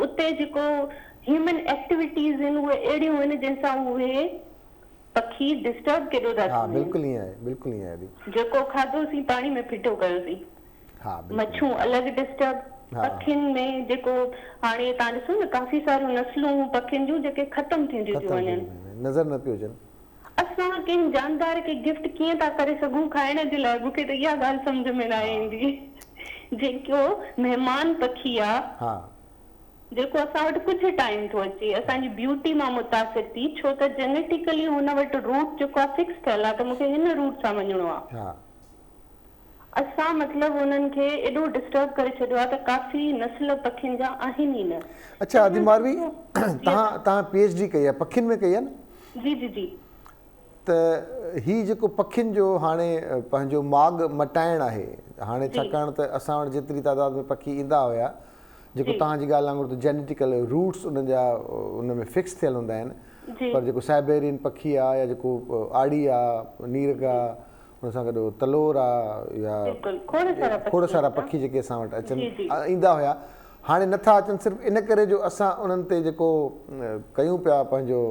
उते जेको ह्यूमन एक्टिविटीज़ आहिनि उहे अहिड़ियूं आहिनि जंहिंसां उहे पखी डिस्टर्ब केॾो था थियनि। बिल्कुलु ईअं आहे, बिल्कुलु ईअं आहे। जेको खाधोसीं पाणी में फिटो कयोसीं, मच्छूं अलॻि डिस्टर्ब। पखियुनि में जेको हाणे तव्हां ॾिसो न काफ़ी सारियूं नस्लूं पखियुनि जूं जेके ख़तम थींदियूं थी वञनि, नज़र न पियो अचनि। असां कंहिं जानदार खे गिफ्ट कीअं था करे सघूं खाइण जे लाइ? मूंखे त इहा ॻाल्हि सम्झ में न ईंदी। जेको महिमान पखी आहे, जेको असां वटि कुझु टाइम थो अचे, असांजी ब्यूटी मां मुतासिर थी, छो त जेनेटिकली हुन वटि रूट जेको आहे फिक्स थियल आहे त मूंखे हिन रूट सां वञिणो आहे। असां मतिलबु उन्हनि खे एॾो डिस्टर्ब करे छॾियो आहे त काफ़ी नस्ल पखियुनि जा आहिनि ई न। अच्छा अदी मारवी, तव्हां PhD कई आहे पखियुनि में कई आहे न? जी जी जी। त हीउ जेको पखियुनि जो हाणे पंहिंजो माॻ मटाइणु आहे हाणे, छाकाणि त असां वटि जेतिरी तादाद में पखी ईंदा हुया, जेको तव्हांजी ॻाल्हि वांगुरु त जेनेटिकल रूट्स उन्हनि जा उन में फिक्स थियल हूंदा आहिनि, पर जेको साइबेरियन पखी आहे या जेको आड़ी आहे, नीरग आहे, उन सां गॾु तलोर आहे या खोड़ सारा पखी जेके असां वटि अचनि ईंदा हुया, हाणे नथा अचनि सिर्फ़ु इन करे जो असां उन्हनि ते जेको कयूं पिया पंहिंजो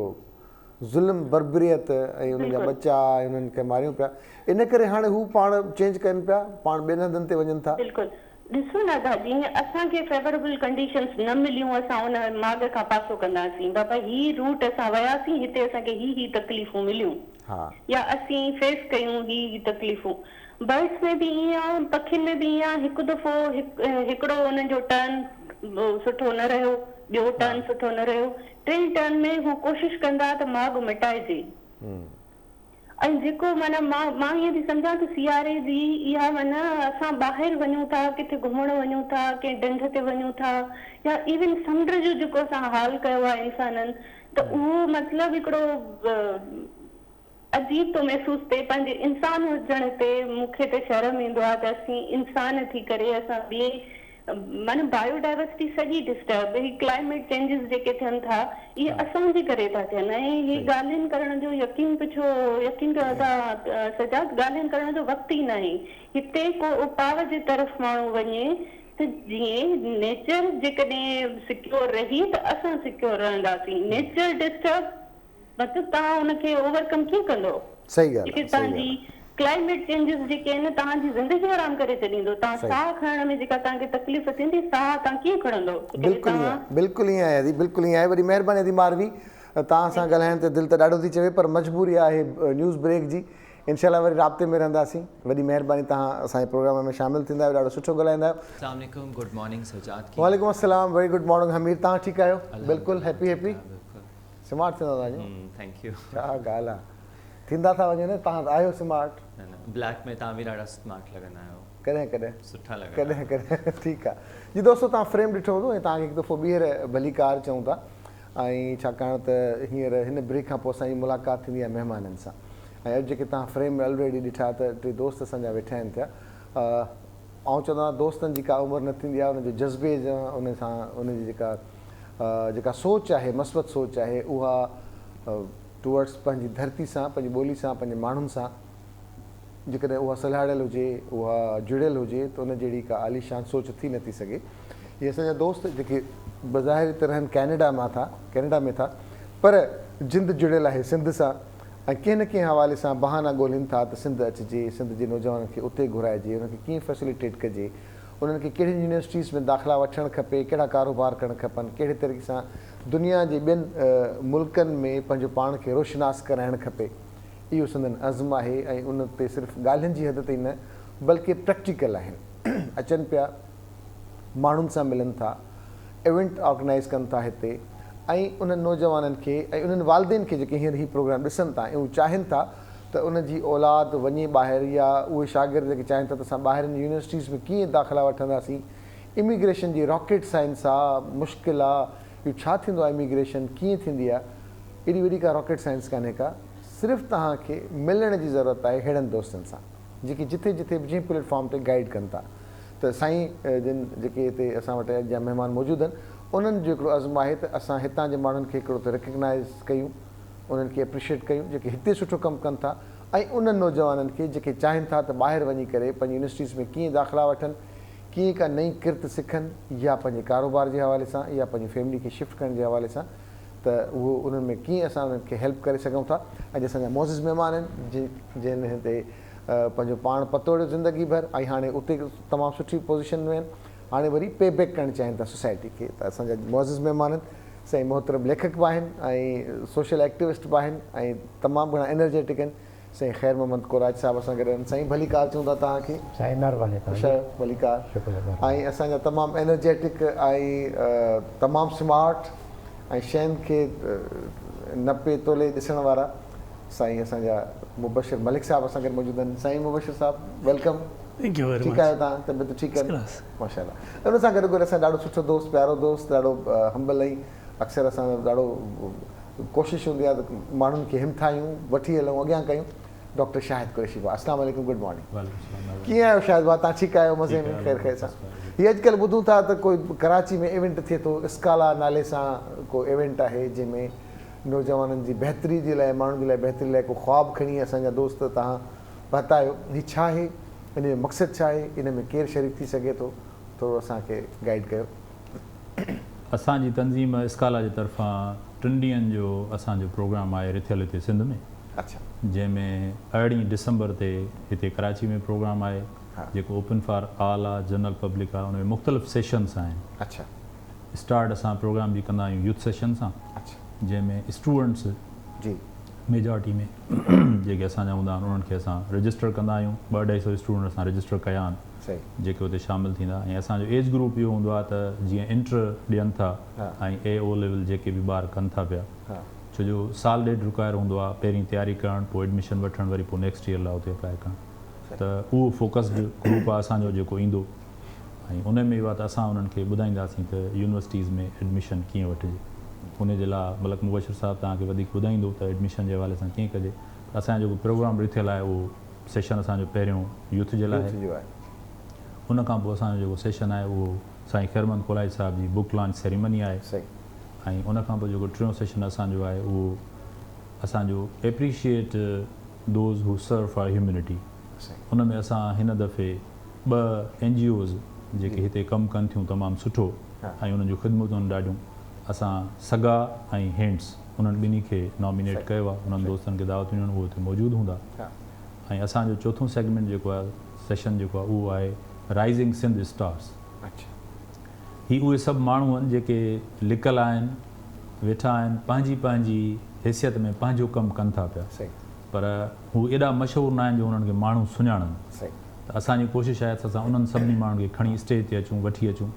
ज़ुल्म बर्बरियत ऐं उन्हनि जा बच्चा ऐं उन्हनि खे मारियूं पिया, इन करे हाणे हू पाण चेंज कनि पिया, पाण ॿियनि हंधनि ते वञनि था। ॾिसो न दादी, असांखे फेवरेबल कंडीशंस न मिलियूं, असां उन माॻ खां पासो कंदासीं, बाबा ही रूट असां वियासीं, हिते असांखे ही तकलीफ़ूं मिलियूं या असीं फेस कयूं ही तकलीफ़ूं। बर्ड्स में भी ईअं आहे, पखियुनि में भी ईअं आहे। हिकु दफ़ो हिकिड़ो उन्हनि जो टर्न सुठो न रहियो, ॿियो टर्न सुठो न रहियो, टिनि टर्न में हू कोशिशि कंदा त माॻु मिटाइजे। ऐं जेको माना मां ईअं थी सम्झां त सियारे जी इहा माना असां ॿाहिरि वञूं था, किथे घुमणु वञूं था, कंहिं ढंढ ते वञूं था, या इवन समुंड जो जेको असां हाल कयो आहे इंसाननि, त उहो मतिलबु हिकिड़ो अजीब थो महसूस थिए पंहिंजे इंसान हुजण ते। मूंखे त शर्म ईंदो आहे त असीं इंसान थी करे असां ॿिए माना बायोडाइवर्सिटी सॼी डिस्टर्ब, ही क्लाइमेट चेंजिस जेके थियनि था इहे असांजे करे था थियनि। ऐं ही ॻाल्हियुनि करण जो यकीन कयो था सजाद, ॻाल्हियुनि करण जो वक़्तु ई न आहे। हिते को उपाव जे तरफ़ माण्हू वञे त जीअं नेचर जेकॾहिं सिक्योर रही त असां सिक्योर रहंदासीं। नेचर डिस्टर्ब मतिलबु तव्हां हुनखे ओवरकम कीअं कंदो? सही ॻाल्हि जेके तव्हांजी क्लाइमेट चेंजिस जेके आहिनि तव्हांजी ज़िंदगी आराम करे छॾींदो। तव्हां साह खणण में जेका तव्हांखे तकलीफ़ थींदी, साह तव्हां कीअं खणंदो? बिल्कुलु ईअं आहे दी, बिल्कुलु ईअं आहे। वरी महिरबानी थी मारवी, तव्हां सां ॻाल्हाइण ते दिलि त ॾाढो थी चवे, पर मजबूरी आहे न्यूज़ ब्रेक जी। इंशाल्लाह वरी राब्ते में रहंदासीं। वॾी महिरबानी, तव्हां असांजे प्रोग्राम में शामिलु थींदा आहियो, ॾाढो सुठो ॻाल्हाईंदा आहियो। अस्सलाम वालेकुम, गुड मॉर्निंग सजाद। वालेकुम अस्सलाम, वेरी गुड मॉर्निंग हमीर, तव्हां ठीकु आहियो? बिल्कुलु हैप्पी स्मार्ट थींदा तव्हांजो। Thank U. छा ॻाल्हि आहे, थींदा था वञो न, तव्हां आहियो स्मार्ट। ब्लैक में तव्हां बि ॾाढा स्मार्ट लॻंदा आहियो। कॾहिं कॾहिं सुठा लॻंदा, कॾहिं कॾहिं ठीकु आहे जी। दोस्तो तव्हां फ्रेम ॾिठो हूंदो ऐं तव्हांखे हिकु दफ़ो ॿीहर भली कार चऊं था। ऐं छाकाणि त हींअर हिन ब्रेक खां पोइ असांजी मुलाक़ात थींदी आहे महिमाननि सां। ऐं अॼु जेके तव्हां फ्रेम में ऑलरेडी ॾिठा त टे दोस्त असांजा वेठा आहिनि थिया। ऐं चवंदा दोस्तनि जी का उमिरि न थींदी आहे, उनजे जज़्बे जा उन सां उनजी जेका सोच आहे, मस्बत सोच आहे, उहा टुवर्ड्स पंहिंजी धरती सां, पंहिंजी ॿोली सां, पंहिंजे माण्हुनि सां जेकॾहिं उहा सलाहियल हुजे, उहा जुड़ियल हुजे, त उन जहिड़ी का आलीशान सोच थी नथी सघे। इहे असांजा दोस्त जेके बज़ाहिर त रहनि कैनेडा में था, पर जिंद जुड़ियल आहे सिंध सां। ऐं कंहिं न कंहिं हवाले सां बहाना ॻोल्हिनि था त सिंध अचिजे, सिंध जे नौजवाननि खे उते घुराइजे, उनखे कीअं फैसिलिटेट कजे, उन्हनि खे कहिड़ी यूनिवर्सिटीज़ में दाख़िला वठणु खपे, कहिड़ा कारोबार करणु खपनि, कहिड़े तरीक़े सां दुनिया जे ॿियनि मुल्कनि में पंहिंजो पाण खे रोशनास कराइणु खपे। इहो संदन अज़्म आहे। ऐं उन ते सिर्फ़ु ॻाल्हियुनि जी हद ताईं न, बल्कि प्रैक्टिकल आहिनि। अचनि पिया, माण्हुनि सां मिलनि था, इवेंट ऑर्गेनाइज़ कनि था हिते, ऐं उन्हनि नौजवाननि खे ऐं उन्हनि वालदेन खे जेके हींअर ही प्रोग्राम ॾिसनि था ऐं उहे चाहिनि था त उनजी औलाद वञे ॿाहिरि, या उहे शागिर्द जेके चाहिनि था त असां ॿाहिरिनि यूनिवर्सिटीज़ में कीअं दाख़िला वठंदासीं। इमिग्रेशन जी रॉकेट साइंस आहे, मुश्किल आहे। इहो छा थींदो आहे, इमिग्रेशन कीअं थींदी आहे, एॾी वॾी का रॉकेट साइंस कान्हे का। सिर्फ़ु तव्हांखे मिलण जी ज़रूरत आहे अहिड़नि दोस्तनि सां जेके जिथे जिथे बि जंहिं प्लेटफॉर्म ते गाइड कनि था। त साईं जिन जेके हिते असां वटि अॼु जा महिमान मौजूदु आहिनि, उन्हनि जो हिकिड़ो अज़्म आहे त असां हितां जे माण्हुनि खे हिकिड़ो त रिकग्नाइज़ कयूं, उन्हनि खे एप्रिशिएट कयूं जेके हिते सुठो कमु कनि था, ऐं उन्हनि नौजवाननि खे जेके चाहिनि था त ॿाहिरि वञी करे पंहिंजी यूनिवर्सिटीज़ में कीअं दाख़िला वठनि, कीअं का नई किर्त सिखनि, या पंहिंजे कारोबार जे हवाले सां, या पंहिंजी फैमिली खे शिफ्ट करण जे हवाले सां, त उहो उन्हनि में कीअं असां उन्हनि खे हेल्प करे सघूं था। अॼु असांजा मोज़िज़ महिमान आहिनि जिन हिते पंहिंजो पाण पतोड़ियो ज़िंदगी भर, ऐं हाणे उते तमामु सुठी पोज़ीशन में आहिनि, हाणे वरी पे बैक करणु चाहिनि था सोसाइटी खे। त असांजा मोज़िज़ महिमान आहिनि, साईं मोहतरम लेखक बि आहिनि ऐं सोशल एक्टिविस्ट बि आहिनि, ऐं तमामु घणा एनर्जेटिक आहिनि। साईं ख़ैर मोहम्मद कोराज साहिबु असां गॾु आहिनि। साईं भली कार चऊं था तव्हांखे। साईं महिरबानी, भली कार। ऐं असांजा तमामु एनर्जेटिक ऐं तमामु स्मार्ट ऐं शयुनि खे नपे तोले ॾिसण वारा साईं असांजा मुबशिर मलिक साहिबु असां गॾु मौजूदु आहिनि। साईं मुबशिर साहिबु वेलकम। ठीकु आहियो तव्हां? तबियत ठीकु आहे? माशाल्लाह। उन सां गॾु गॾु असां ॾाढो सुठो दोस्त, प्यारो दोस्त, ॾाढो हंबल, ऐं अक्सर असां ॾाढो कोशिशि हूंदी आहे त माण्हुनि खे हिमथायूं, वठी हलूं, अॻियां कयूं। डॉक्टर शाहिद कुरैशी भाउ, अस्सलाम वालेकुम, गुड मॉर्निंग। कीअं आहियो शाहिद भाउ? तव्हां ठीकु आहियो? मज़े में? ख़ैर ख़ैर सां। हीअ अॼुकल्ह ॿुधूं था त कोई कराची में इवेंट थिए थो, स्काला नाले सां को इवेंट आहे जंहिंमें नौजवाननि जी बहितरी जे लाइ, माण्हुनि जे लाइ बहितरी लाइ को ख़्वाबु खणी असांजा दोस्त तव्हां बतायो। हीअ छा आहे, इन जो मक़सदु छा आहे, इन में केरु शरीक थी सघे थो, थोरो असांखे गाइड कयो। असांजी तंज़ीम स्काला जे तरफ़ां 3 ॾींहंनि जो असांजो प्रोग्राम आहे रिथियल हिते सिंध में। अच्छा। जंहिंमें 18 डिसंबर ते हिते कराची में प्रोग्राम आहे जेको ओपन फॉर ऑल आहे, जनरल पब्लिक आहे। उनमें मुख़्तलिफ़ सेशन्स आहिनि। अच्छा। स्टार्ट असां प्रोग्राम जी कंदा आहियूं यूथ सेशन सां। अच्छा। जंहिंमें स्टूडेंट्स जी मेजॉरिटी में जेके असांजा हूंदा आहिनि उन्हनि खे असां रजिस्टर कंदा आहियूं 200-250 स्टूडेंट असां रजिस्टर कया आहिनि सही जेके हुते शामिलु थींदा ऐं असांजो एज ग्रुप इहो हूंदो आहे त जीअं इंटर ॾियनि था ऐं AO लेवल जेके बि ॿार कनि था पिया छो जो साल ॾेढ रिक्वायर हूंदो आहे पहिरीं तयारी करणु पोइ एडमिशन वठणु वरी पोइ नेक्स्ट ईयर लाइ हुते अप्लाई करणु त उहो फोकस्ड ग्रुप आहे असांजो जेको ईंदो ऐं उन में इहा त असां उन्हनि खे ॿुधाईंदासीं त यूनिवर्सिटीज़ में एडमिशन कीअं वठिजे उन जे लाइ मलक मुबशर साहिबु तव्हांखे वधीक ॿुधाईंदो त एडमिशन जे हवाले सां कीअं कजे असांजो जेको प्रोग्राम रिथियल आहे उहो सेशन असांजो पहिरियों यूथ जे लाइ उन खां पोइ असांजो जेको सेशन आहे उहो साईं खैरमंद कोलाई साहिब जी बुक लॉन्च सेरेमनी आहे ऐं उन खां पोइ जेको टियों सेशन असांजो आहे उहो असांजो एप्रिशिएट दोज़ हू सर्व फॉर ह्यूमैनिटी उन में असां हिन दफ़े 2 NGOs जेके हिते कमु कनि थियूं तमामु सुठो ऐं उन्हनि जूं ख़िदमतुनि ॾाढियूं असां सगा ऐं हैंड्स उन्हनि ॿिन्ही खे नॉमिनेट कयो आहे उन्हनि दोस्तनि खे दावत ॾियणु उहे हुते मौजूदु हूंदा ऐं असांजो चोथों सेगमेंट जेको आहे सेशन जेको आहे उहो आहे राइज़िंग सिंध स्टार्स ही उहे सभु माण्हू आहिनि जेके लिकल आहिनि वेठा आहिनि पंहिंजी हैसियत में पंहिंजो कमु कनि था पिया पर हू एॾा मशहूरु न आहिनि जो उन्हनि खे माण्हू सुञाणनि त असांजी कोशिशि आहे त असां उन्हनि सभिनी माण्हुनि खे खणी स्टेज ते अचूं वठी अचूं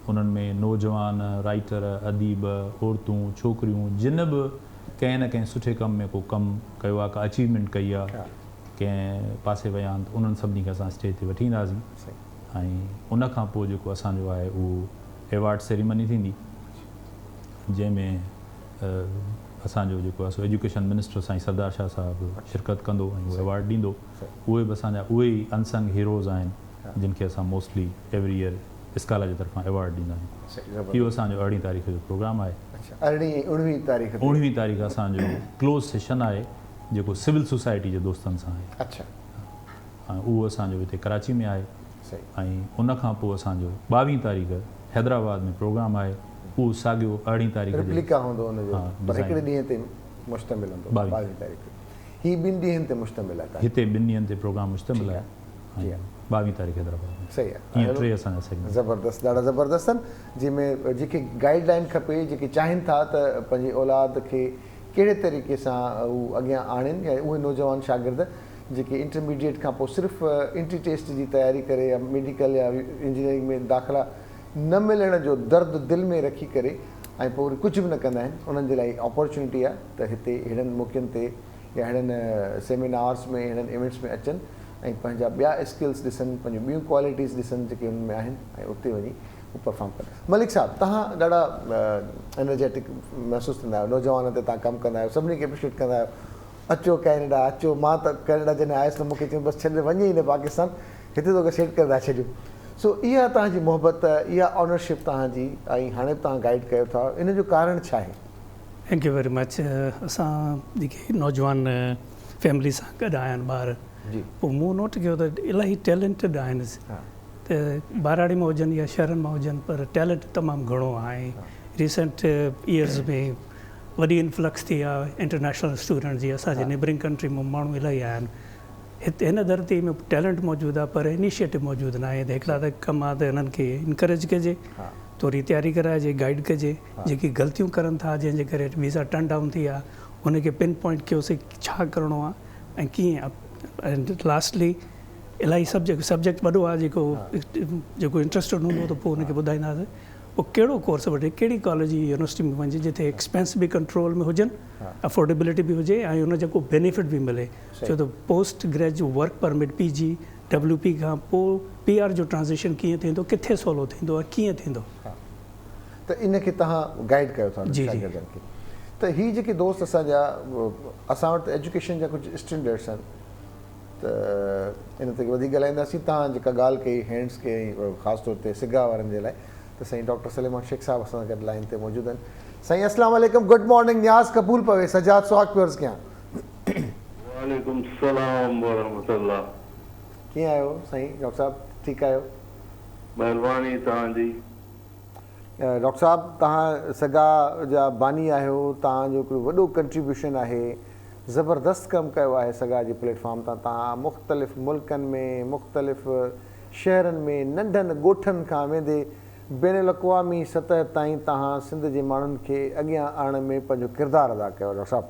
उन्हनि में नौजवान राइटर अदीब औरतूं छोकिरियूं जिन बि कंहिं न कंहिं सुठे कम में को कमु कयो आहे का अचीवमेंट कई आहे कंहिं पासे विया आहिनि त उन्हनि सभिनी खे असां स्टेज ते वठी ईंदासीं ऐं उन खां पोइ जेको असांजो आहे उहो एवार्ड सेरेमनी थींदी जंहिंमें असांजो जेको आहे सो एजुकेशन मिनिस्टर साईं सरदार शाह साहिबु शिरकत कंदो ऐं उहो एवार्ड ॾींदो उहे बि असांजा उहे ई अनसंग हीरोज़ आहिनि जिन खे असां मोस्टली एवरी ईयर स्काला जे तरफ़ां एवार्ड ॾींदा आहियूं इहो असांजो 18 तारीख़ जो प्रोग्राम आहे 19 तारीख़ असांजो क्लोज़ सेशन आहे जेको सिविल सोसाइटी जे दोस्तनि सां आहे ऐं उहो असांजो हिते कराची में आहे ऐं उन खां पोइ असांजो 22 तारीख़ हैदराबाद में प्रोग्राम आहे उहो साॻियो 18 तारीख़ रिप्लिका हूंदो पर हिकिड़े ॾींहं ते मुश्तमिल हूंदो 22 तारीख़ ही 2 ॾींहंनि ते मुश्तमिल आहे हिते 2 ॾींहंनि ते प्रोग्राम मुश्तमिल आहे 22 तारीख़ हैदराबाद में सही आहे ईअं 3 असांजा सेगमेंट ज़बरदस्त ॾाढा ज़बरदस्त आहिनि जंहिंमें जेके गाइडलाइन खपे जेके चाहिनि था त पंहिंजी औलाद खे कहिड़े तरीक़े सां हू अॻियां आणनि या उहे नौजवान शागिर्द जेके इंटरमीडिएट खां पोइ सिर्फ़ु एंट्री टेस्ट जी तयारी करे या मेडिकल या इंजीनियरिंग में दाख़िला न मिलण जो दर्द दिलि में रखी करे ऐं पोइ वरी कुझु बि न कंदा आहिनि उन्हनि जे लाइ अपॉर्चुनिटी आहे त हिते अहिड़नि मौक़नि ते या अहिड़नि सेमिनार्स में अहिड़नि इवेंट्स में अचनि ऐं पंहिंजा ॿिया स्किल्स ॾिसनि पंहिंजूं ॿियूं क्वालिटीज़ ॾिसनि जेके उन्हनि में आहिनि ऐं उते वञी उहो परफॉर्म कनि मलिक साहिबु तव्हां ॾाढा एनर्जेटिक महसूसु कंदा आहियो नौजवान ते तव्हां कमु कंदा आहियो सभिनी खे एप्रिशिएट कंदा आहियो अचो कैनेडा अचो मां त कैनेडा जॾहिं आयुसि त मूंखे चयो बसि छॾे वञे ई न पाकिस्तान हिते तोखे सेट करे था छॾियूं सो इहा तव्हांजी मोहबत इहा ऑनरशिप तव्हांजी ऐं हाणे तव्हां गाइड कयो था इन जो कारण छा आहे थैंक यू वेरी मच असां जेके नौजवान फैमिली सां गॾु आया आहिनि ॿार पोइ मूं नोट कयो त इलाही टैलेंटेड आहिनि त बाराड़ी में हुजनि या शहरनि में हुजनि पर टैलेंट तमामु घणो आहे रिसेंट ईयर्स में वॾी इन्फ्लक्स थी आहे इंटरनेशनल स्टूडेंट जी असांजे नेबरिंग कंट्री में माण्हू इलाही आया आहिनि हिते हिन धरती में टैलेंट मौजूदु आहे पर इनिशिएटिव मौजूदु न आहे त हिकिड़ा त कमु आहे त हिननि खे इनकरेज कजे थोरी तयारी कराइजे गाइड कजे जेकी ग़लतियूं करनि था जंहिंजे करे वीज़ा टर्न डाउन थी आहे हुनखे पिन पॉइंट कयोसीं छा करिणो आहे ऐं कीअं ऐं लास्टली इलाही सब्जेक्ट वॾो आहे जेको इंट्रस्टेड हूंदो त पोइ हुनखे ॿुधाईंदासीं पोइ कहिड़ो कोर्स वठे कहिड़ी कॉलेज यूनिवर्सिटी में वञे जिते एक्सपेंस बि कंट्रोल में हुजनि अफोर्डेबिलिटी बि हुजे ऐं हुन जेको बेनिफिट बि मिले छो त post graduate work permit PG WP खां पोइ PR जो ट्रांज़िशन कीअं थींदो किथे सवलो थींदो ऐं कीअं थींदो त इनखे तव्हां गाइड कयो था शागिर्दनि खे त हीअ जेके दोस्त असांजा असां वटि एजुकेशन जा कुझु स्टैंडर्ड्स आहिनि त इन ते वधीक ॻाल्हाईंदासीं तव्हां जेका ॻाल्हि कई हैंड्स खे ख़ासि तौर ते सिगा वारनि जे लाइ त साईं डॉक्टर सलेमान शेख साहब असां सां गॾु लाइन ते मौजूदु आहिनि साईं अस्सलाम वालेकुम गुड मॉर्निंग न्याज़ कबूल पवे सजाद सुहाग प्योर्स कयां वालेकुम सलाम व रहमतुल्लाह कीअं आहियो साईं डॉक्टर साहब ठीकु आहियो महिरबानी तव्हांजी डॉक्टर साहब तव्हां सगा जा बानी आहियो तव्हांजो हिकिड़ो वॾो कंट्रीब्यूशन आहे ज़बरदस्त कमु कयो आहे सगा जे प्लेटफॉर्म तां तव्हां मुख़्तलिफ़ मुल्कनि में मुख़्तलिफ़ शहरनि में नंढनि ॻोठनि खां वेंदे बैन अल-अक़वामी सतह ताईं तव्हां सिंध जे माण्हुनि खे अॻियां आणण में पंहिंजो किरदारु अदा कयो डॉक्टर साहब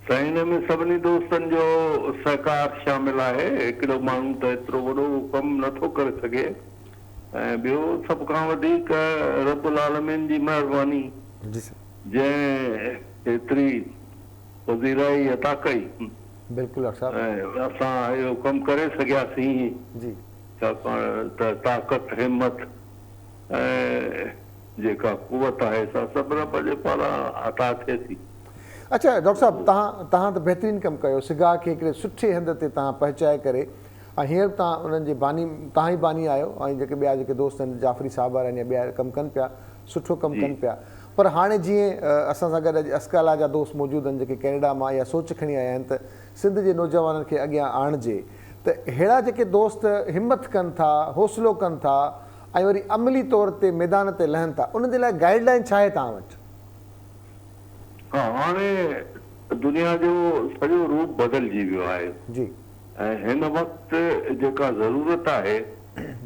साईं हिन में सभिनी दोस्तनि जो सहकार शामिल आहे। हिकिड़ो माण्हू त एतिरो वॾो कमु नथो करे सघे ऐं ॿियो सभु खां वधीक रब्बुल आलमीन जी महिरबानी जी सर, जंहिं एतिरी वज़ीराई अता कई बिल्कुलु डॉक्टर साहब। ऐं असां इहो कमु करे सघियासीं जी छाकाणि त ताक़त हिमत ऐं जेका कुवत आहे सा सभु रब जे पारां अता थिए थी। अच्छा डॉक्टर साहब, तव्हां त बहितरीनु कमु कयो, सिगार खे हिकिड़े सुठे हंध ते तव्हां पहुचाए करे ऐं हींअर तव्हां उन्हनि जे बानी, तव्हां ई बानी आहियो ऐं जेके ॿिया जेके दोस्त आहिनि जाफ़री साहब आहिनि या ॿिया कमु कनि पिया, सुठो कमु कनि पिया। पर हाणे जीअं असां सां गॾु अस्काला जा दोस्त मौजूदु आहिनि जेके कैनेडा मां या सोच खणी आया आहिनि त सिंध जे नौजवाननि खे अॻियां आणिजे, त अहिड़ा जेके दोस्त हिमत कनि था, हौसलो कनि था ऐं वरी अमली तौर ते मैदान ते लहनि था, उन जे लाइ गाइडलाइन छा आहे तव्हां वटि? हा, हाणे दुनिया जो सॼो रूप बदिलजी वियो आहे जी ऐं हिन वक़्तु जेका ज़रूरत आहे,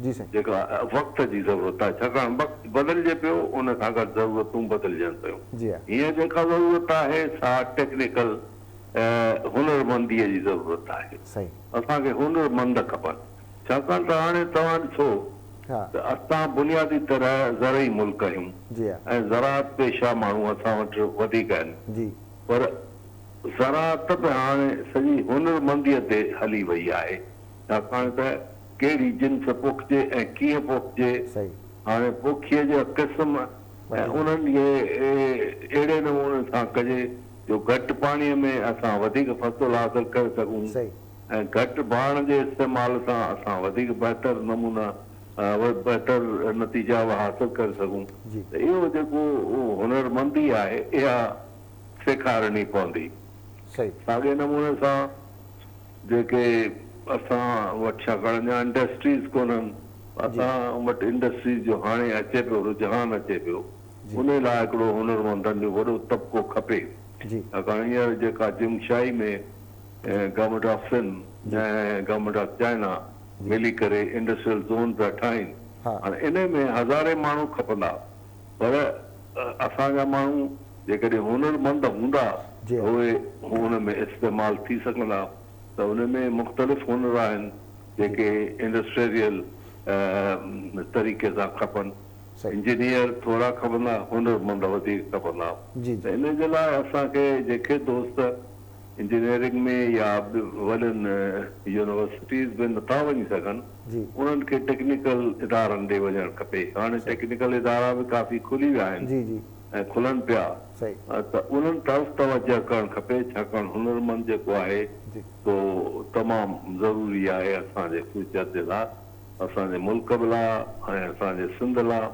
जी साईं, जेका वक़्त जी ज़रूरत आहे, छाकाणि वक़्तु बदिलजे पियो उन सां गॾु ज़रूरतूं बदिलजनि पियूं। जी हा, हीअं जेका ज़रूरत आहे सा टेक्निकल हुनरमंदीअ जी ज़रूरत आहे। सही, असांखे हुनरमंद खपनि, छाकाणि त हाणे तव्हां ॾिसो हा त असां बुनियादी तरह ज़रई मुल्क आहियूं जी हा, ऐं ज़राअत पेशा माण्हू असां वटि वधीक आहिनि, जी पर ज़राअत बि हाणे सॼी हुनरमंदीअ ते हली वई आहे, छाकाणि त कहिड़ी जिन्स पोखिजे ऐं कीअं पोखिजे, सही, हाणे पोखीअ जा क़िस्म ऐं उन्हनि खे अहिड़े नमूने सां कजे जो घटि पाणीअ में असां वधीक फ़सुलु हासिल करे सघूं सही, ऐं घटि बाण जे इस्तेमाल सां असां वधीक बहितर नमूना बहितर नतीजा हासिल करे सघूं। जी त इहो जेको हुनरमंदी आहे इहा सेखारणी पवंदी। सही, साॻे नमूने सां जेके असां वटि छाकाणि अञा इंडस्ट्रीज़ कोन्हनि, असां वटि इंडस्ट्रीज़ जो हाणे अचे पियो रुझान अचे पियो, उन लाइ हिकिड़ो हुनरमंदनि जो वॾो तबिको खपे। जी छाकाणि हींअर जेका जिमशाई में गवर्नमेंट ऑफ सिंध ऐं गवर्नमेंट ऑफ चाइना मिली करे इंडस्ट्रियल ज़ोन पिया ठाहिनि, हा हाणे इन में हज़ारे माण्हू खपंदा, पर असांजा माण्हू जेकॾहिं हुनरमंद हूंदा जी हा, उहे हुन में इस्तेमालु थी सघंदा। त उन में मुख़्तलिफ़ हुनर आहिनि जेके इंडस्ट्रियल तरीक़े सां खपनि, सही, इंजीनियर थोरा खपंदा, हुनरमंद वधीक खपंदा। जी त जी इन जे लाइ असांखे जेके दोस्त इंजीनियरिंग में या वॾनि यूनिवर्सिटीज़ में नथा वञी सघनि, जी उन्हनि खे टेक्निकल इदारनि ॾे वञणु खपे। हाणे टेक्निकल इदारा बि काफ़ी खुली विया आहिनि जी जी ऐं खुलनि पिया, सही, त उन्हनि तरफ़ तवजह करणु खपे, छाकाणि हुनरमंद जेको आहे जी तो तमामु ज़रूरी आहे असांजे फ्यूचर जे लाइ, असांजे मुल्क बि लाइ ऐं असांजे सिंध लाइ,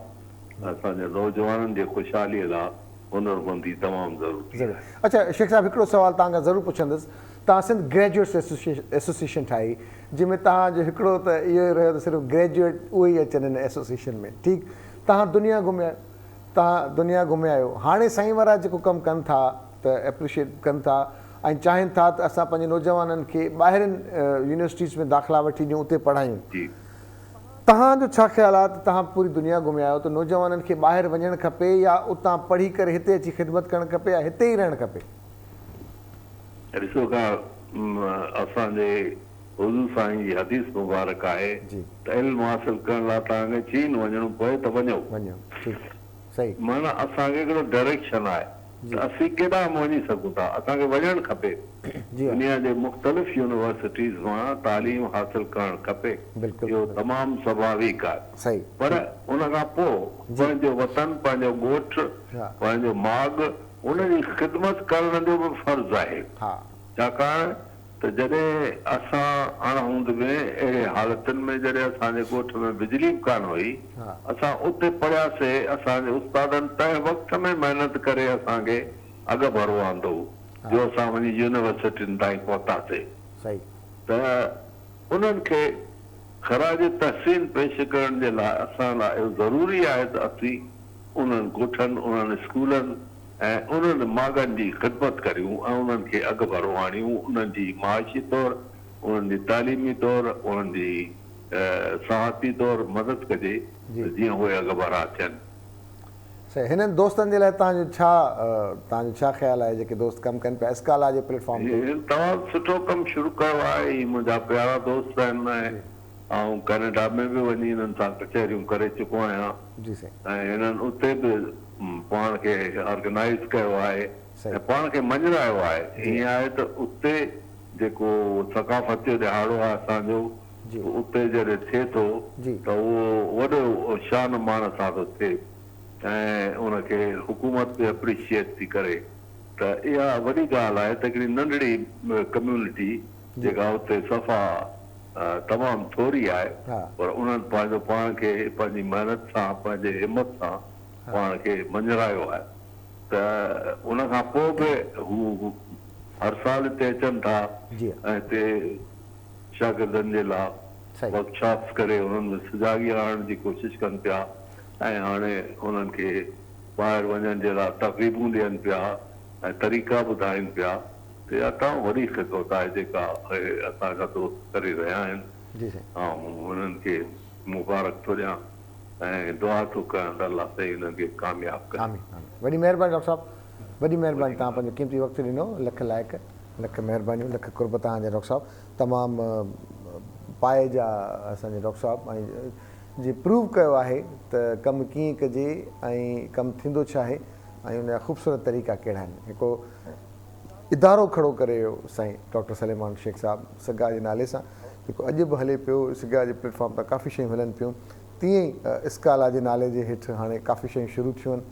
असांजे नौजवाननि जे ख़ुशहालीअ लाइ हुनरमंदी तमामु ज़रूरी ज़रूरु। आहे। अच्छा शेख साहब, हिकिड़ो सुवालु तव्हां खां ज़रूरु पुछंदुसि, तव्हां सिंध ग्रेजुएट्स एसोसिएशन ठाही, जंहिंमें तव्हांजो हिकिड़ो त इहो ई रहियो त सिर्फ़ु ग्रेजुएट उहे ई अचनि हिन एसोसिएशन में, ठीकु, तव्हां दुनिया घुमिया आहियो, हाणे साईं वारा जेको कमु कनि था त एप्रिशिएट कनि था ऐं चाहिनि था त असां पंहिंजे नौजवाननि खे ॿाहिरिनि यूनिवर्सिटीज़ में दाख़िला वठी ॾियूं, उते पढ़ायूं। जी, तव्हांजो छा ख़्यालु आहे त तव्हां पूरी दुनिया घुमिया आहियो, त नौजवाननि खे ॿाहिरि वञणु खपे या उतां पढ़ी करे हिते अची ख़िदमत करणु खपे या हिते ई रहणु खपे? ॾिसो का असांजे हुज़ूर साईं जी हदीस मुबारक आहे जी त इल्मु हासिल करण लाइ तव्हांखे चीन वञणो पए त वञो, ठीकु, सही, माना असांखे हिकिड़ो डायरेक्शन आहे त असीं केॾां वञी सघूं था, असांखे वञणु खपे, जी हा, दुनिया जे मुख़्तलिफ़ यूनिवर्सिटीज़ मां तालीम हासिल करणु खपे, बिल्कुलु इहो तमामु स्वाभाविक आहे। सही, पर उन खां पोइ पंहिंजो वतन, पंहिंजो ॻोठ, हा पंहिंजो माॻ, उनजी ख़िदमत करण जो बि फर्ज़ु आहे, हा छाकाणि त जॾहिं असां अणहूंद में अहिड़े हालतुनि में जॾहिं असांजे ॻोठ में बिजली बि कान हुई, हा असां उते पढ़ियासीं, असांजे उस्तादनि तंहिं वक़्त में महिनत करे असांखे अॻु भरो आंदो जो असां वञी यूनिवर्सिटियुनि ताईं पहुतासीं। सही, त उन्हनि खे ख़राज तहसीन पेश करण जे लाइ असां लाइ इहो ज़रूरी आहे त असीं उन्हनि ॻोठनि, उन्हनि स्कूलनि ऐं उन्हनि माॻनि जी ख़िदमत करियूं ऐं उन्हनि खे अॻु भरो आणियूं, उन्हनि जी माशी तौरु, उन्हनि जी तालीमी तौरु, उन्हनि जी सहाती तौरु मदद कजे जीअं उहे अॻु भरा थियनि। सही हिननि दोस्तनि जे लाइ तव्हांजो छा ख़्यालु आहे जेके दोस्त कमु कनि पिया स्काला जे प्लेटफॉर्म ते? तमामु सुठो कमु शुरू कयो आहे। ही मुंहिंजा प्यारा दोस्त आहिनि ऐं कैनेडा में बि वञी हिननि सां कचहरियूं करे चुको आहियां जी साईं। ऐं हिननि उते बि पाण खे ऑर्गेनाइज़ कयो आहे ऐं पाण खे मञरायो आहे। हीअं आहे त उते जेको सकाफ़त जो ॾिहाड़ो आहे असांजो उते जॾहिं थिए थो त उहो वॾो शान मान सां थो थिए ऐं उनखे हुकूमत बि एप्रिशिएट थी करे। त इहा वॾी ॻाल्हि आहे त हिकिड़ी नंढड़ी कम्यूनिटी जेका उते सफ़ा तमामु थोरी आहे पर उन्हनि पंहिंजो पाण खे पंहिंजी महिनत सां पंहिंजे हिमत सां पाण खे मञरायो आहे। त उनखां पोइ बि हू हर साल हिते अचनि था ऐं हिते शागिर्दनि जे लाइ वर्कशॉप्स करे उन्हनि में सुजाॻी आणण जी कोशिशि कनि पिया ऐं हाणे उन्हनि खे ॿाहिरि वञण जे लाइ तक़रीबूं ॾियनि पिया ऐं तरीक़ा ॿुधाइनि पिया। त इहा तमामु वॾी ख़िदमत आहे जेका असांजा दोस्त करे रहिया आहिनि ऐं उन्हनि खे मुबारक थो ॾियां ऐं दुआ थो कयां त अलाह साईं हिननि खे कामयाबु करे। वॾी महिरबानी डॉक्टर साहब, वॾी महिरबानी तव्हां पंहिंजो क़ीमती वक़्तु ॾिनो। लख लाइक़, लख महिरबानियूं, लख कुर्ब तव्हांजा डॉक्टर साहब। तमामु पाए जा असांजे डॉक्टर साहब ऐं जे प्रूव कयो आहे त कमु कीअं कजे ऐं कमु थींदो छा आहे ऐं उनजा ख़ूबसूरत तरीक़ा कहिड़ा आहिनि। हिकिड़ो इदारो खड़ो करे वियो साईं डॉक्टर सलेमान शेख साहब सगा जे नाले सां, जेको अॼु बि हले पियो। सगा जे प्लेटफॉर्म तां काफ़ी शयूं हलनि पियूं। तीअं ई स्काला जे नाले जे हेठि हाणे काफ़ी शयूं शुरू थियूं आहिनि,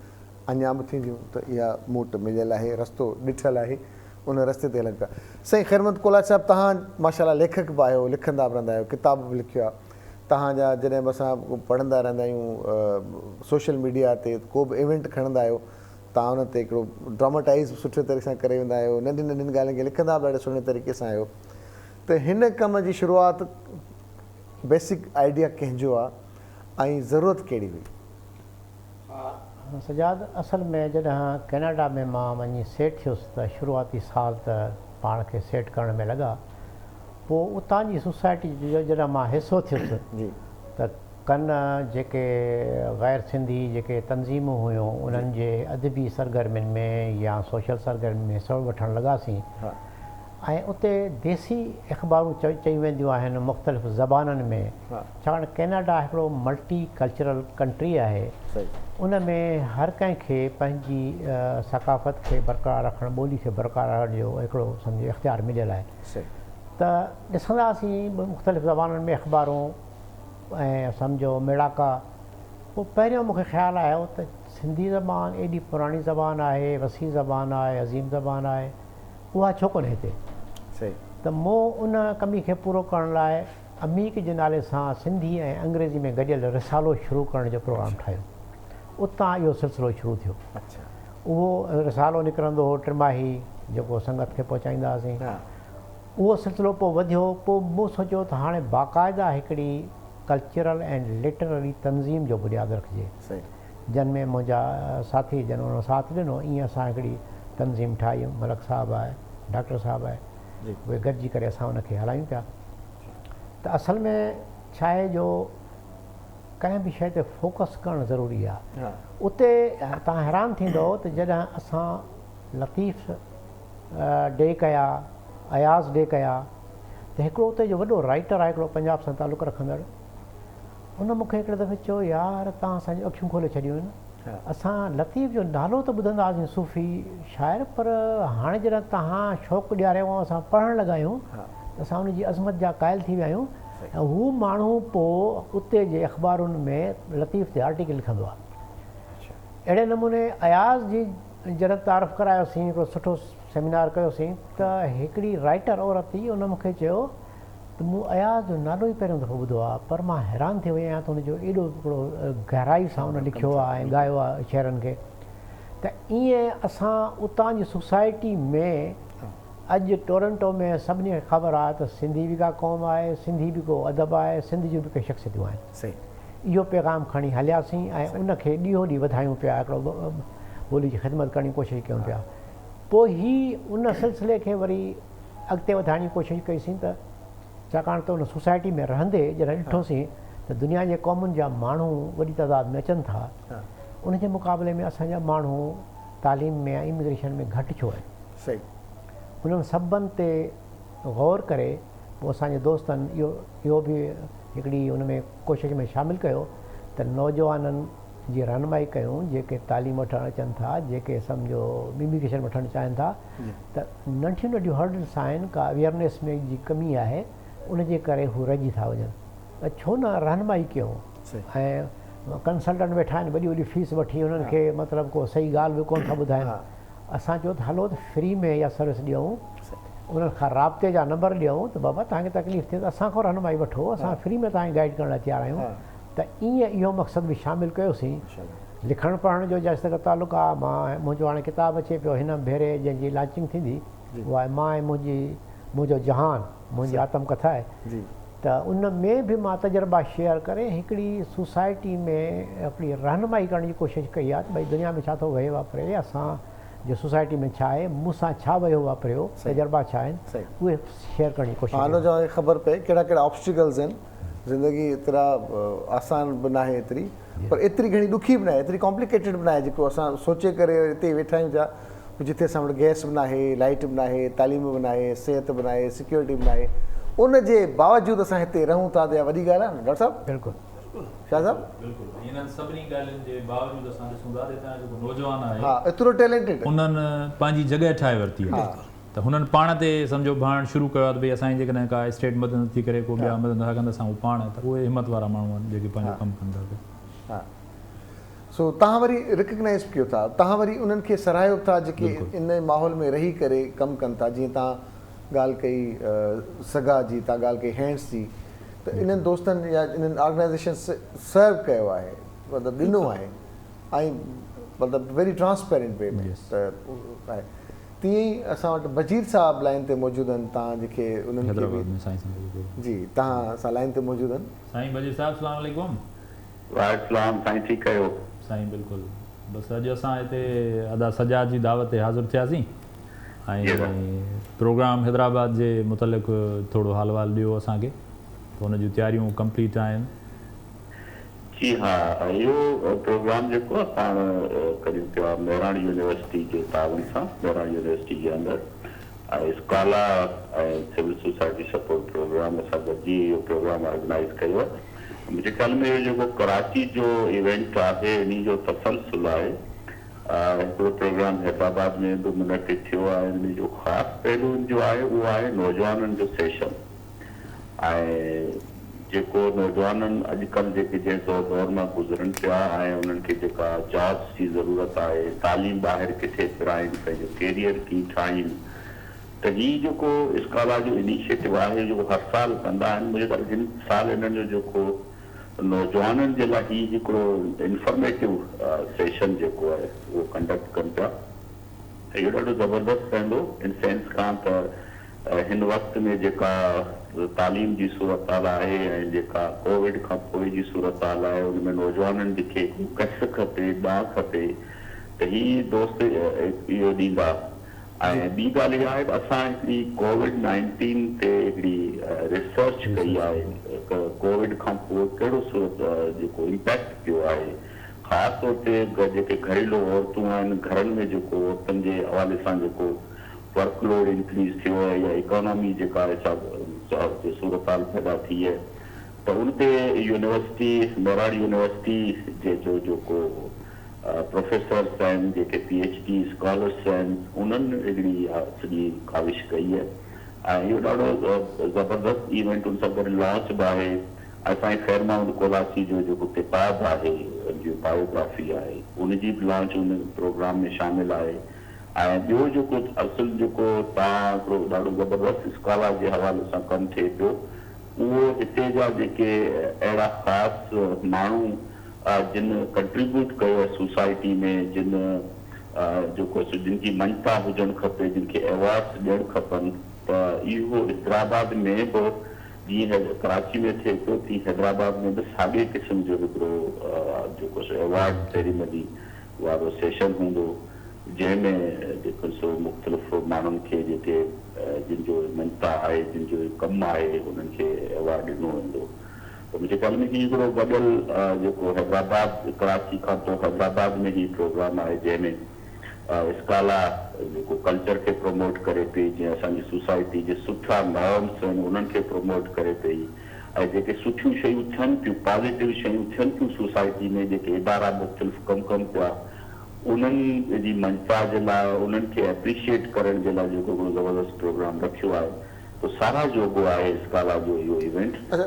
अञा बि थींदियूं। त इहा मूट मिलियल आहे, रस्तो ॾिठल आहे, उन रस्ते ते हलनि पिया। साईं ख़ैरमत कोलाज साहब, तव्हां माशाल्लाह लेखक बि आहियो, लिखंदा बि रहंदा आहियो, किताब बि लिखियो आहे। तव्हांजा जॾहिं बि असां पढ़ंदा रहंदा आहियूं सोशल मीडिया ते को बि इवेंट खणंदा आहियो, तव्हां उन ते हिकिड़ो ड्रामेटाइज़ सुठे तरीक़े सां करे वेंदा आहियो, नंढियुनि नंढियुनि ॻाल्हियुनि खे लिखंदा बि ॾाढे सुठे तरीक़े सां आहियो। त हिन कम जी शुरूआति बेसिक आइडिया कंहिंजो आहे ऐं ज़रूरत कहिड़ी हुई? सजाद, असल में जॾहिं कैनेडा में मां वञी सेट थियुसि त शुरूआती साल त पाण खे सेट करण में लॻा। पोइ उतां जी सोसाइटी जो जॾहिं मां हिसो थियुसि त कनि जेके ग़ैर सिंधी जेके तंज़ीमूं हुयूं उन्हनि जे अदबी सरगर्मियुनि में या सोशल सरगर्मियुनि में हिसो वठणु लॻासीं। ऐं उते देसी अख़बारूं चई वेंदियूं आहिनि मुख़्तलिफ़ ज़बाननि में, छाकाणि कैनेडा हिकिड़ो मल्टी कल्चरल कंट्री आहे। उन में हर कंहिंखे पंहिंजी सकाफ़त खे बरक़रार रखणु, ॿोली खे बरक़रार रखण जो हिकिड़ो सम्झो इख़्तियार मिलियल आहे। त ॾिसंदासीं मुख़्तलिफ़ ज़बाननि में अख़बारूं ऐं सम्झो मेड़ाका। पोइ पहिरियों मूंखे ख़्यालु आयो त सिंधी ज़बान एॾी पुराणी ज़बान आहे, वसी ज़बान आहे, अज़ीम ज़बान आहे, उहा छो कोन्हे हिते। त मूं उन कमी खे पूरो करण लाइ अमीक जे नाले सां सिंधी ऐं अंग्रेज़ी में गॾियल रिसालो शुरू करण जो प्रोग्राम ठाहियो। उतां इहो सिलसिलो शुरू थियो। उहो रिसालो निकिरंदो हो टिमाही, जेको संगत खे पहुचाईंदा हुआसीं। उहो सिलसिलो पोइ वधियो। पोइ मूं सोचियो त हाणे बाक़ाइदा हिकिड़ी कल्चरल ऐं लिटररी तंज़ीम जो बुनियादु रखिजे, जिन में मुंहिंजा साथी जन उन साथ ॾिनो। ईअं असां हिकिड़ी तंज़ीम ठाही। मलक साहब आहे, डॉक्टर साहब आहे, उहे गॾिजी करे असां उनखे हलायूं पिया। त असल में छा आहे जो कंहिं बि शइ ते फोकस करणु ज़रूरी आहे। उते तव्हां हैरान थींदो त जॾहिं असां लतीफ़ डे कया, अयाज़ डे कया, त हिकिड़ो उते जो वॾो राइटर आहे हिकिड़ो पंजाब सां तालुक़ु रखंदड़, उन मूंखे हिकिड़े दफ़े चयो, यार तव्हां असांजी अखियूं खोले छॾियूं आहिनि। असां लतीफ़ जो नालो त ॿुधंदा हुआसीं, सूफ़ी शाइर, पर हाणे जॾहिं तव्हां शौक़ु ॾियारियो ऐं असां पढ़णु लॻा आहियूं त असां उनजी अज़मत जा क़ाइल थी विया आहियूं। ऐं हू माण्हू पोइ उते जे अख़बारुनि में लतीफ़ ते आर्टिकल लिखंदो आहे। अहिड़े नमूने अयाज़ जी जॾहिं तारीफ़ करायोसीं, हिकिड़ो सुठो सेमिनार कयोसीं, त हिकिड़ी राइटर औरत हुई, उन मूंखे चयो त मूं अयाज़ जो नालो ई पहिरियों दफ़ो ॿुधो आहे, पर मां हैरान थी वई आहियां त हुनजो एॾो हिकिड़ो गहराई सां उन लिखियो आहे ऐं ॻायो आहे शेरनि खे। त ईअं असां उतां जी सोसाइटी में अॼु टोरंटो में सभिनी खे ख़बर आहे त सिंधी बि का क़ौम आहे, सिंधी बि को अदब आहे, सिंध जूं बि के शख़्सियतूं आहिनि। इहो पैगाम खणी हलियासीं ऐं उनखे ॾींहों ॾींहुं वधायूं पिया, हिकिड़ो ॿोली जी ख़िदमत करण जी कोशिशि कयूं पिया। पोइ ही उन सिलसिले खे वरी अॻिते वधाइण जी कोशिशि कईसीं। त छाकाणि त उन सोसाइटी में रहंदे जॾहिं ॾिठोसीं त दुनिया जे क़ौमुनि जा माण्हू वॾी तइदाद में अचनि था, उनजे मुक़ाबले में असांजा माण्हू तालीम में या इमिग्रेशन में घटि छो आहे। सही। उन्हनि सभनि ते गौर करे पोइ असांजे दोस्तनि इहो बि हिकिड़ी उन में कोशिशि में शामिलु कयो त नौजवाननि जी रहनुमाई कयूं जेके तालीम वठणु अचनि था, जेके सम्झो इमिग्रेशन वठणु चाहिनि था, त नंढियूं नंढियूं हर्डल्स आहिनि का अवेयरनेस में जी कमी आहे, उनजे करे हू रहिजी था वञनि। त छो न रहनुमाई कयूं ऐं कंसल्टेंट वेठा आहिनि वॾी वॾी फीस वठी उन्हनि खे मतिलबु को सही ॻाल्हि बि कोन था ॿुधाइनि। असां चयो त हलो त फ्री में इहा सर्विस ॾियूं, उन्हनि खां राब्ते जा नंबर ॾियूं त बाबा तव्हांखे तकलीफ़ थिए त असांखां रहनुमाई वठो, असां फ्री में तव्हांखे गाइड करण लाइ तयारु आहियूं। त ईअं इहो मक़सदु बि शामिलु कयोसीं। लिखणु पढ़ण जो जेसि तक तालुक़ु आहे, मां मुंहिंजो हाणे किताबु अचे पियो हिन भेरे जंहिंजी लॉन्चिंग थींदी, उहा आहे मां ऐं मुंहिंजो जहान, मुंहिंजी आत्मकथा आहे। त उन में बि मां तजुर्बा शेयर करे हिकिड़ी सोसाइटी में हिकिड़ी रहनुमाई करण जी कोशिशि कई आहे त भई दुनिया में छा थो वहे वापरे, असां जो सोसाइटी में छा आहे, मूंसां छा वियो वापरियो, तजुर्बा छा आहिनि, उहे शेयर करण जी कोशिशि। हाणे जो ख़बर पए कहिड़ा कहिड़ा ऑब्स्टिकल्स आहिनि। ज़िंदगी एतिरा आसान बि न आहे एतिरी, पर एतिरी घणी ॾुखी बि न आहे, एतिरी कॉम्प्लिकेटेड बि न आहे जेको असां सोचे करे हिते वेठा आहियूं पिया, जिथे असां वटि गैस बि न आहे, लाइट बि न आहे, तालीम बि न आहे, सिहत बि न आहे, सिक्योरिटी बि न आहे, उन जे बावजूदि असां हिते रहूं था त इहा वॾी ॻाल्हि आहे न डॉक्टर साहिबु? बिल्कुलु छा साहिबु? बिल्कुलु इन्हनि सभिनी ॻाल्हियुनि जे बावजूदि असां ॾिसूं था त हितां जेको नौजवान आहे, हा, एतिरो टैलेंटेड, उन्हनि पंहिंजी जॻह ठाहे वरिती आहे। त हुननि पाण ते सम्झो भाण शुरू कयो आहे त भई असांजी जेकॾहिं का स्टेट मदद नथी करे, को ॿिया मदद नथा कनि त असां उहो पाण, त उहे हिमत वारा माण्हू आहिनि जेके पंहिंजो कमु कनि था पिया। हा। सो तव्हां वरी रिकग्नाइज़ कयो था, तव्हां वरी उन्हनि खे सराहियो था जेके इन माहौल में रही करे कमु कनि था। जीअं तव्हां ॻाल्हि कई सगा जी, तव्हां ॻाल्हि कई हैंड्स जी, त इन्हनि दोस्तनि या इन्हनि ऑर्गनाइज़ेशन सर्व कयो आहे, मतिलबु ॾिनो आहे, ऐं मतिलबु वेरी ट्रांसपेरेंट वे में त आहे। तीअं ई असां वटि बजीर साहिबु लाइन ते मौजूदु आहिनि, तव्हां जेके उन्हनि खे जी तव्हां असां लाइन ते मौजूदु आहिनि। साईं बजीर साहिबु अस्सलाम वालेकुम। वालेकुम साईं, ठीकु आहियो? साईं बिल्कुलु, बसि अॼु असां हिते अदा सजाद जी दावत ते हाज़िर थियासीं ऐं प्रोग्राम हैदराबाद जे मुतलिक़ थोरो हाल वाल ॾियो असांखे, त हुन जूं तयारियूं कंप्लीट आहिनि। जी हा, इहो प्रोग्राम जेको असां करियूं पिया मेहराण यूनिवर्सिटी जे तावन सां, मेहराण यूनिवर्सिटी जे अंदरि ऐं स्काला ऐं सिविल सोसाइटी सपोर्ट प्रोग्राम असां गॾिजी इहो प्रोग्राम ऑर्गेनाइज़ कयो आहे। मुंहिंजे ख़्याल में इहो जेको कराची जो इवेंट आहे, इन जो तसलसुल आहे। हिकिड़ो प्रोग्राम हैदराबाद में बि मुनक़िद थियो आहे, इन जो ख़ासि पहलू जो आहे उहो आहे नौजवाननि जो सेशन। ऐं जेको नौजवाननि अॼुकल्ह जेके जंहिं दौर मां गुज़रनि पिया ऐं उन्हनि खे जेका जॉब्स जी ज़रूरत आहे, तालीम ॿाहिरि किथे कराइनि, पंहिंजो कैरियर कीअं ठाहिनि, त हीउ जेको स्काला जो इनिशिएटिव आहे जेको हर साल कंदा आहिनि। मुंहिंजे ख़्याल हिन साल हिननि जो जेको नौजवाननि जे लाइ हीउ हिकिड़ो इंफॉर्मेटिव सेशन जेको आहे उहो कंडक्ट कनि पिया। त इहो ॾाढो ज़बरदस्तु रहंदो इन सेंस खां त हिन वक़्त में जेका तालीम जी सूरत हाल आहे ऐं जेका कोविड खां पोइ जी सूरत हाल आहे, उन में नौजवाननि खे कस खपे, ॾाह खपे, त हीअ दोस्त इहो ॾींदा। ऐं ॿी ॻाल्हि इहा आहे त असां हिकिड़ी कोविड-19 ते हिकिड़ी रिसर्च कई आहे, कोविड खां पोइ कहिड़ो सूरत जेको इम्पैक्ट पियो आहे, ख़ासि तौर ते जेके घरेलू औरतूं आहिनि, घरनि में जेको औरतुनि जे हवाले सां जेको वर्कलोड इंक्रीज़ थियो आहे या इकोनॉमी जेका आहे सूरत हाल पैदा थी आहे, त उन ते यूनिवर्सिटी मेहराण यूनिवर्सिटी जे जो जेको प्रोफेसर्स आहिनि, जेके PhD स्कॉलर्स आहिनि, उन्हनि हिकिड़ी सॼी काविश कई आहे। ऐं इहो ॾाढो ज़बरदस्त इवेंट उन सां गॾु लॉन्च बि आहे। असांजे ख़ैर माहमूद कोलासी जो जेको किताबु आहे, जो बायोग्राफी आहे, उनजी बि लॉन्च उन प्रोग्राम में शामिलु आहे। ऐं ॿियो जेको असुलु जेको तव्हां हिकिड़ो ॾाढो ज़बरदस्त स्काला जे हवाले सां कमु थिए पियो, उहो हिते जा जेके अहिड़ा ख़ासि माण्हू जिन कंट्रीब्यूट कयो आहे सोसाइटी में, जिन जेको जिनकी मञता हुजणु खपे, जिनखे अवॉर्ड्स ॾियणु खपनि, त इहो हैदराबाद में बि जीअं कराची में थिए पियो तीअं हैदराबाद में बि साॻे क़िस्म जो हिकिड़ो जेको अवॉर्ड सेरेमनी वारो सेशन हूंदो, जंहिंमें जेको सो मुख़्तलिफ़ माण्हुनि खे जेके जिन जो मञता आहे, जिन जो कमु आहे, उन्हनि खे अवॉर्ड ॾिनो वेंदो। तो मुझे ख्याल में हिकिड़ो गॾियल जेको हैदराबाद कराची खां पोइ हैदराबाद में ही प्रोग्राम आहे जंहिंमें स्काला जेको कल्चर खे प्रमोट करे पई, जीअं असांजी सोसाइटी जे सुठा नॉर्म्स आहिनि उन्हनि खे प्रमोट करे पई, ऐं जेके सुठियूं शयूं थियनि पियूं, पॉज़िटिव शयूं थियनि पियूं सोसाइटी में, जेके इदारा मुख़्तलिफ़ कमु कनि पिया, उन्हनि जी मंशा जे लाइ, उन्हनि खे एप्रिशिएट करण जे लाइ जेको ज़बरदस्त प्रोग्राम रखियो आहे, तो सारा जोगो आहे स्काला जो इहो इवेंट। अच्छा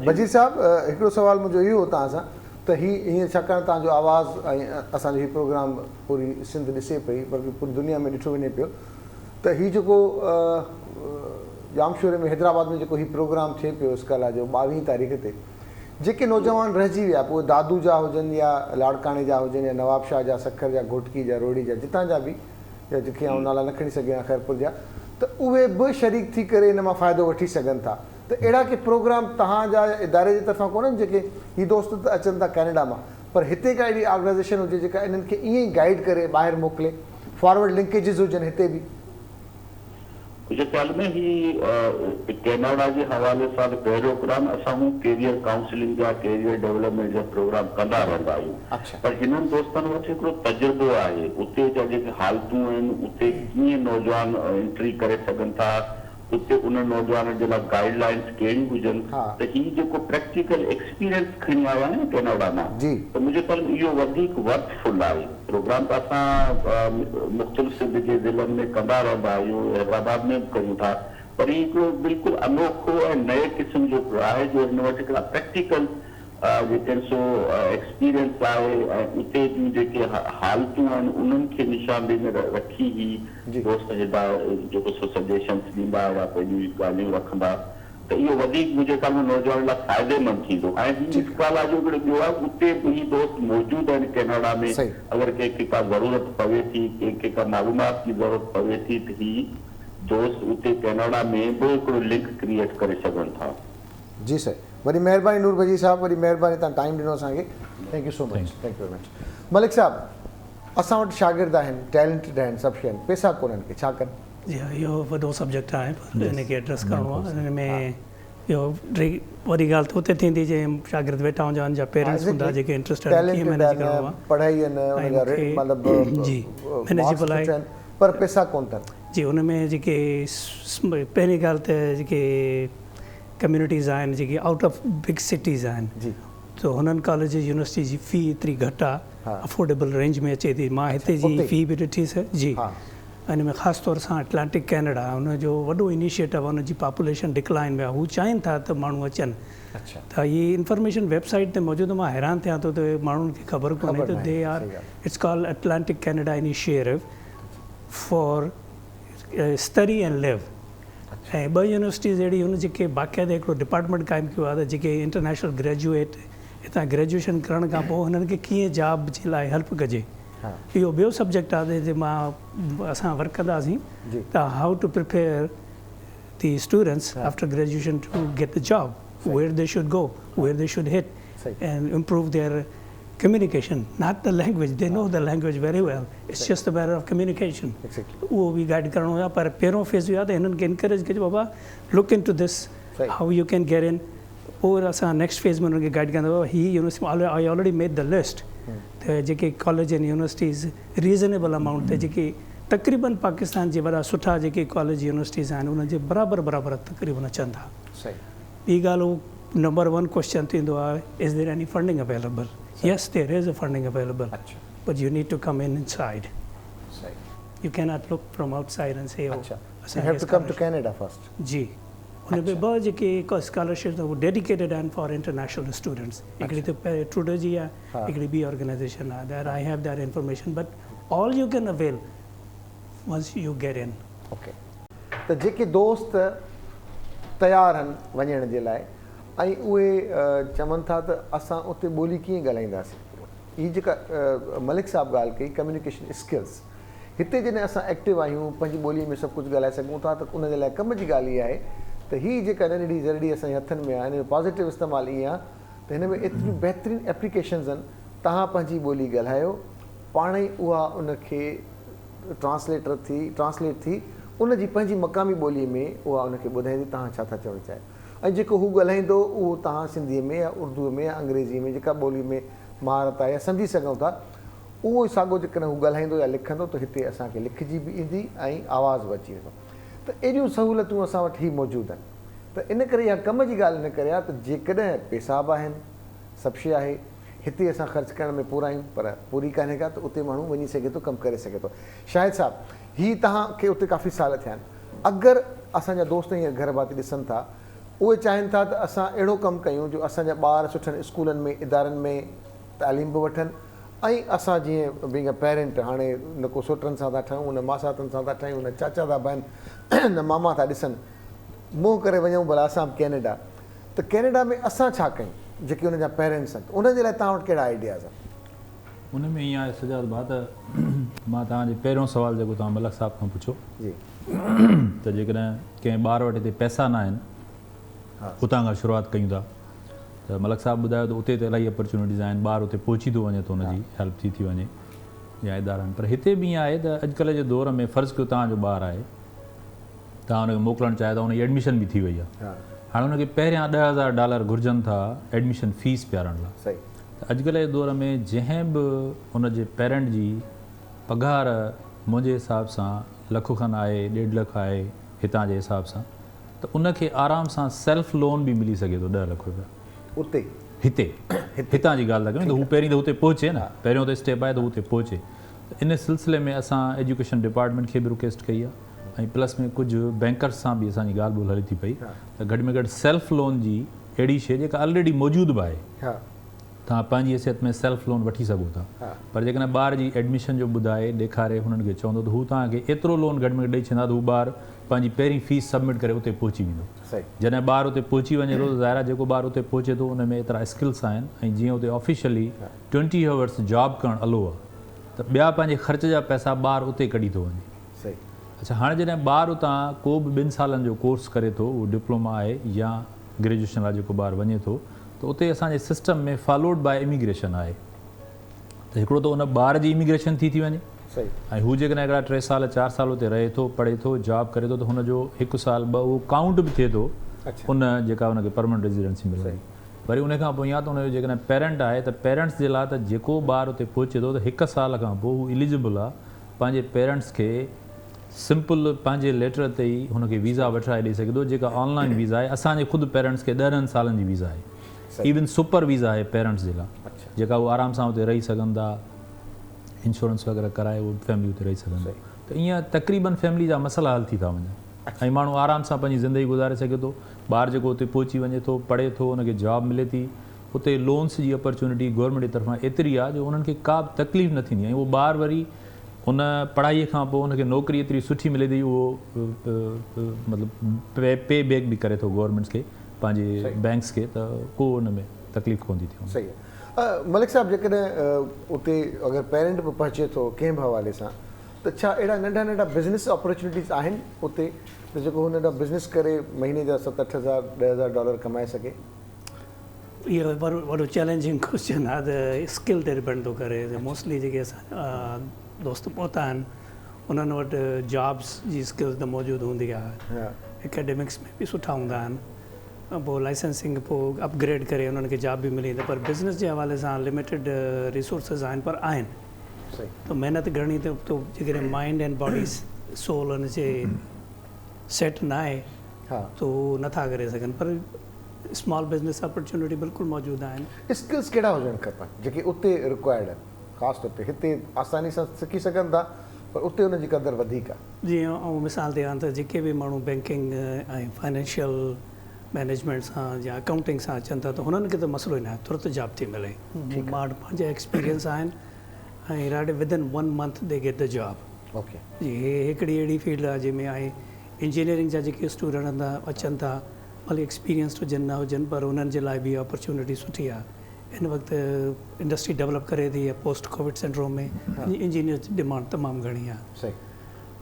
बजीर साहब, हिकिड़ो सवाल मुंहिंजो इहो हो तव्हां सां त हीअं छाकाणि तव्हांजो आवाज़ु ऐं असांजो हीउ प्रोग्राम पूरी सिंध ॾिसे पई, बल्कि पूरी दुनिया में ॾिठो वञे पियो, त हीउ जेको जामशोरे में हैदराबाद में जेको हीउ प्रोग्राम थिए पियो स्काला जो 22 तारीख़ ते, जेके नौजवान रहिजी विया, पोइ दादू जा हुजनि या लाड़काणे जा हुजनि या नवाब शाह जा, सखर जा, घोटकी जा, रोड़ी जा, जितां जा बि, या जेके आउं नाला न खणी सघियां ख़ैरपुर जा, त उहे बि शरीक थी करे इन मां फ़ाइदो वठी सघनि था। त अहिड़ा के प्रोग्राम तव्हांजा इदारे जे तरफ़ां कोन्हनि, जेके हीअ दोस्त त अचनि था कैनेडा मां, पर हिते का अहिड़ी ऑर्गनाइज़ेशन हुजे जेका इन्हनि खे ईअं ई गाइड करे ॿाहिरि मोकिले, फॉरवर्ड लिंकेजिस हुजनि हिते बि? मुझे ख्याल में ही कैनेडा के हवाले सां पहिरियों प्रोग्राम असां कैरियर काउंसलिंग जा, कैरियर डेवलपमेंट जा प्रोग्राम कंदा रहंदा आहियूं, पर हिननि दोस्तनि वटि हिकिड़ो तजुर्बो आहे, उते जा जेके हालतूं आहिनि, उते कीअं नौजवान एंट्री करे सघनि था, उते उन नौजवाननि जे लाइ गाइडलाइंस कहिड़ियूं हुजनि, त हीउ जेको प्रैक्टिकल एक्सपीरियंस खणी आया आहिनि कैनेडा मां, त मुंहिंजे ख्याल में इहो वधीक वर्थफुल आहे। प्रोग्राम त असां मुख़्तलिफ़ सिंध जे ज़िलनि में कंदा रहंदा आहियूं, हैदराबाद में बि कयूं था, पर हीउ हिकिड़ो बिल्कुलु अनोखो ऐं नए क़िस्म जो आहे, जो हिन वटि हिकिड़ा प्रैक्टिकल जेके आहिनि सो एक्सपीरियंस आहे, ऐं उते जूं जेके हालतूं आहिनि उन्हनि खे निशानदेही में रखी ही दोस्त जेको सो सजेशन्स ॾींदा या पंहिंजी ॻाल्हियूं रखंदा, त इहो वधीक मुंहिंजे ख्याल में नौजवान लाइ फ़ाइदेमंद थींदो। ऐं हीअ स्काला जो हिकिड़ो ॿियो आहे, उते बि ही दोस्त मौजूदु आहिनि कैनेडा में, अगरि कंहिंखे का ज़रूरत पवे थी, कंहिंखे का मालूमात जी ज़रूरत पवे थी, त ही दोस्त उते कैनेडा में बि हिकिड़ो लिंक क्रिएट करे सघनि था। जी सर, वरी महिरबानी नूर भजी साहब, वरी महिरबानी तव्हां टाइम ॾिनो असांखे, thank you so much, thank you very much. Malik साहब, असां वटि शागिर्द आहिनि, टैलेंटेड आहिनि, सभु शइ आहिनि, पैसा कोन्हनि के छा कनि? जी हा, इहो वॾो सब्जेक्ट आहे, हिनखे एड्रेस करिणो आहे। हिन में इहो वॾी ॻाल्हि त हुते थींदी जंहिं शागिर्द वेठा हूंदा, जा पेरेंट्स हूंदा जेके इंट्रस्टेड कीअं मैनेज करिणो आहे, पढ़ाई मतिलबु जी मैनेजेबल आहे, पर पैसा कोन अथनि। जी हुन में जेके पहिरीं ॻाल्हि त जेके कम्युनिटीज़ आहिनि, जेके आउट ऑफ बिग सिटीज़ आहिनि, त हुननि कॉलेज यूनिवर्सिटी जी फ़ी एतिरी घटि आहे, अफोर्डेबल रेंज में अचे थी। मां हिते जी फ़ी बि ॾिठी सर जी, हिन में ख़ासि तौर सां अटलांटिक कैनेडा हुनजो वॾो इनिशिएटिव, हुनजी पॉपुलेशन डिक्लाइन में आहे, हू चाहिनि था त माण्हू अचनि, त हीअ इंफॉर्मेशन वेबसाइट ते मौजूदु, मां हैरान थियां थो त माण्हुनि खे ख़बर कोन्हे त they R, it's called Atlantic Canada initiative for study and live. ऐं 2 यूनिवर्सिटीज़ अहिड़ी हुन जेके बाक़ाइदा हिकिड़ो डिपार्टमेंट क़ाइमु कयो आहे, त जेके इंटरनेशनल ग्रेजुएट हितां ग्रेजुएशन करण खां पोइ हुननि खे कीअं जॉब जे लाइ हेल्प कजे, इहो ॿियो सब्जेक्ट आहे जंहिं मां असां वर्क कंदासीं, त how to prepare the students after graduation to get the job, where they should go, where they should hit, and improve their communication, not the language, they know the language very well, it's just a matter of communication. उहो बि guide करिणो आहे, पर पहिरों phase इहो आहे त हिननि खे इनकरेज कजे, बाबा look into this, how you can get in, पोइ असां नेक्स्ट फेज़ में हुननि खे गाइड कंदा, ही university I already made the list, त जेके कॉलेज आहिनि, यूनिवर्सिटीज़ रीज़नेबल अमाउंट ते, जेके तक़रीबन पाकिस्तान जे वॾा सुठा जेके कॉलेज यूनिवर्सिटीज़ आहिनि उन्हनि जे बराबरि तक़रीबन अचनि था। ॿी ॻाल्हि, उहो नंबर 1 क्वेश्चन थींदो आहे, is there any funding available? Yes, there is a funding available, but you need to come in inside. You cannot look from outside and say, oh, you have to come to Canada first. जी, हुन में ॿ जेके scholarship वो dedicated आहिनि for international students, हिकिड़ी त Trudeau जी आहे, हिकिड़ी ॿी ऑर्गेनाइजेशन आहे, that I have that information, but all you can avail once you get in. Okay, त जेके दोस्त तयारु आहिनि वञण जे लाइ, ऐं उहे चवनि था त असां उते ॿोली कीअं ॻाल्हाईंदासीं, हीअ जेका मलिक साहब ॻाल्हि कई कम्युनिकेशन स्किल्स, हिते जॾहिं असां एक्टिव आहियूं, पंहिंजी ॿोलीअ में सभु कुझु ॻाल्हाए सघूं था, त उन जे लाइ कम जी ॻाल्हि इहा आहे त हीअ जेका नंढड़ी ज़रड़ी असांजे हथनि में आहे, हिन जो पॉज़िटिव इस्तेमालु ईअं आहे त हिन में एतिरियूं बहितरीनु एप्लीकेशन्स आहिनि, तव्हां पंहिंजी ॿोली ॻाल्हायो, पाण ई उहा उनखे ट्रांसलेट थी, उनजी पंहिंजी मक़ामी ॿोलीअ में उहा उनखे ॿुधाईंदी तव्हां छा था चवणु चाहियो। ऐं जेको हू ॻाल्हाईंदो उहो तव्हां सिंधीअ में या उर्दूअ में या अंग्रेज़ी में जेका ॿोली में महारत आहे या सम्झी सघूं था, उहो साॻियो जेकॾहिं हू ॻाल्हाईंदो या लिखंदो त हिते असांखे लिखिजी बि ईंदी ऐं आवाज़ बि अची वेंदो। त अहिड़ियूं सहूलियतूं असां वटि ई मौजूदु आहिनि। त इन करे इहा कम जी ॻाल्हि इन करे आहे त जेकॾहिं पैसा बि आहिनि, सभु शइ आहे, हिते असां ख़र्चु करण में पूरा आहियूं, पर पूरी कान्हे का, त उते माण्हू वञी सघे थो, कमु करे सघे थो। शाहिद साहिबु, हीअ तव्हांखे उते काफ़ी साल थिया आहिनि, अगरि असांजा दोस्त हींअर घर बाती ॾिसनि था, उहे चाहिनि था त असां अहिड़ो कमु कयूं जो असांजा ॿार सुठनि स्कूलनि में इदारनि में तालीम बि वठनि, ऐं असां जीअं बीइंग अ पेरेंट हाणे न को सोटनि सां था ठहूं, न मासातनि सां था ठहियूं, न चाचा था बहनि, न मामा था ॾिसनि, मोह करे वञूं भला असां कैनेडा, त कैनेडा में असां छा कयूं जेके हुनजा पेरेंट्स आहिनि, उनजे लाइ तव्हां वटि कहिड़ा आइडियाज़ आहिनि? उन में ईअं आहे सजाद भाउ त मां तव्हांजे पहिरियों सुवालु जेको तव्हां मलक साहिब खां पुछो जी, त जेकॾहिं कंहिं ॿार वटि हिते पैसा न आहिनि, उतां खां शुरूआति कयूं था, त मलक साहिबु ॿुधायो त उते त इलाही अपॉर्चुनिटीज़ आहिनि, ॿार उते पहुची थो वञे त हुनजी हेल्प थी वञे या इदारनि। पर हिते बि ईअं आहे त अॼुकल्ह जे दौर में फ़र्ज़ु कयो तव्हांजो ॿारु आहे, तव्हां हुनखे मोकिलणु चाहियो था, हुनजी एडमिशन बि थी वई आहे, हाणे हुनखे पहिरियां $10,000 घुरिजनि था एडमिशन फीस पियारण लाइ। सही। त अॼुकल्ह जे दौर में जंहिं बि हुनजे पेरेंट जी पघार मुंहिंजे हिसाब सां लखु खनि आहे, 1.5 लख आहे हितां जे हिसाब सां, त उनखे आराम सां सेल्फ लोन बि मिली सघे थो 10 लख रुपया उते हिते हितां जी ॻाल्हि था कयूं, त हू पहिरीं त हुते पहुचे न, पहिरियों त स्टेप आहे त हुते पहुचे। त इन सिलसिले में असां एजुकेशन डिपार्टमेंट खे बि रिक्वेस्ट कई आहे, ऐं प्लस में कुझु बैंकर्स सां बि असांजी ॻाल्हि ॿोल हले थी पई, त घटि में घटि सेल्फ लोन जी अहिड़ी शइ जेका ऑलरेडी मौजूदु बि आहे, तव्हां पंहिंजी हैसियत में सेल्फ लोन वठी सघो था। पर जेकॾहिं ॿार जी एडमिशन जो ॿुधाए ॾेखारे हुननि खे चवंदो त हू तव्हांखे एतिरो लोन घटि में घटि ॾेई छॾींदा त हू ॿारु पंहिंजी पहिरीं फीस सबमिट करे उते पहुची वेंदो। जॾहिं ॿारु उते पहुची वञे थो त ज़ाहिर आहे जेको ॿारु उते पहुचे थो उन में एतिरा स्किल्स आहिनि, ऐं जीअं उते ऑफिशियली 20 आवर्स जॉब करणु अलो आहे, त ॿिया पंहिंजे ख़र्च जा पैसा ॿारु उते कढी थो वञे। अच्छा, हाणे जॾहिं ॿारु उतां को बि 2 सालनि जो कोर्स करे थो, उहो डिप्लोमा आहे या ग्रेजुएशन लाइ जेको ॿारु वञे थो, त उते असांजे सिस्टम में फॉलोड बाय इमिग्रेशन आहे, त हिकिड़ो त उन ॿार जी इमिग्रेशन थी वञे, ऐं हू जेकॾहिं हिकिड़ा 3 साल 4 साल उते रहे थो, पढ़े थो, जॉब करे थो, त हुनजो 1 साल 2 उहो काउंट बि थिए थो उन जेका हुनखे परमानेंट रेजिडेंसी मिले। वरी उनखां पोइ या त हुनजो जेकॾहिं पेरेंट आहे त पेरेंट्स जे लाइ त जेको ॿारु उते पहुचे थो त 1 साल खां पोइ हू एलिजिबल आहे पंहिंजे पेरेंट्स खे सिंपल पंहिंजे लेटर ते ई हुनखे वीज़ा वठाए ॾेई सघे थो, जेका ऑनलाइन वीज़ा आहे। असांजे ख़ुदि पेरेंट्स खे 10 सालनि जी वीज़ा आहे, इवन सुपर वीज़ा आहे पेरेंट्स जे लाइ, जेका उहो आराम सां उते रही सघनि था, इंश्योरेंस वग़ैरह कराए उहो फैमिली उते रही सघनि था। त ईअं तक़रीबन फैमिली जा मसइला हल थी था वञनि, ऐं माण्हू आराम सां पंहिंजी ज़िंदगी गुज़ारे सघे थो। ॿारु जेको उते पहुची वञे थो, पढ़े थो, हुनखे जॉब मिले थी, उते लोन्स जी अपॉर्चुनिटी गवर्नमेंट जी तरफ़ां एतिरी आहे जो उन्हनि खे का बि तकलीफ़ न थींदी, ऐं उहो ॿारु वरी उन पढ़ाईअ खां पोइ हुनखे नौकिरी एतिरी सुठी मिले थी, उहो मतिलबु पे बैक बि करे थो गवर्नमेंट्स खे, पंहिंजे बैंक्स खे, त को हुन में तकलीफ़ कोन थी थिए। सही आहे। मलिक साहिबु, जेकॾहिं उते अगरि पेरेंट बि पहुचे थो कंहिं बि हवाले सां, त छा अहिड़ा नंढा बिज़नेस अपॉर्चुनिटीज़ आहिनि उते त जेको हुन बिज़नेस करे महीने जा $7,000 $10,000 कमाए सघे? इहो वॾो चैलेंजिंग क्वेश्चन आहे, त स्किल ते डिपेंड थो करे। मोस्टली जेके असां दोस्त पहुता आहिनि उन्हनि वटि जॉब्स जी स्किल्स त मौजूदु हूंदी आहे, एकेडमिक्स में बि सुठा हूंदा आहिनि, पोइ लाइसेंसिंग पोइ अपग्रेड करे उन्हनि खे जॉब बि मिली वेंदी, पर बिज़नेस जे हवाले सां लिमिटेड रिसोर्सिस आहिनि, पर आहिनि। त महिनत घणी त जेकॾहिं माइंड एंड बॉडी सोल हुन जे सेट न आहे त उहो नथा करे सघनि, पर स्मॉल बिज़नेस अपॉर्चुनिटी बिल्कुलु मौजूदु आहिनि। स्किल्स कहिड़ा हुजनि खपनि जेके उते रिक्वायर्ड आहिनि? ख़ासि तौर ते हिते आसानी सां सिखी सघनि था, पर उते हुनजी क़दुरु वधीक आहे। जीअं ऐं मिसाल ते त जेके बि माण्हू बैंकिंग ऐं फाइनेंशियल मैनेजमेंट सां या अकाउंटिंग सां अचनि था, त हुननि खे त मसइलो ई न आहे, तुरंत जॉब थी मिले। पंहिंजा एक्सपीरियंस आहिनि ऐं right within 1 month they get the job. Okay जी, हे हिकिड़ी अहिड़ी फील्ड आहे जंहिंमें आहे इंजीनियरिंग जा जेके स्टूडेंट अचनि था, भले एक्सपीरियंस हुजनि न हुजनि, पर उन्हनि जे लाइ बि अपॉर्चुनिटी सुठी आहे। इन वक़्तु इंडस्ट्री डेवलप करे थी, पोस्ट कोविड सिंड्रोम में इंजीनियर जी डिमांड तमामु घणी आहे। सही।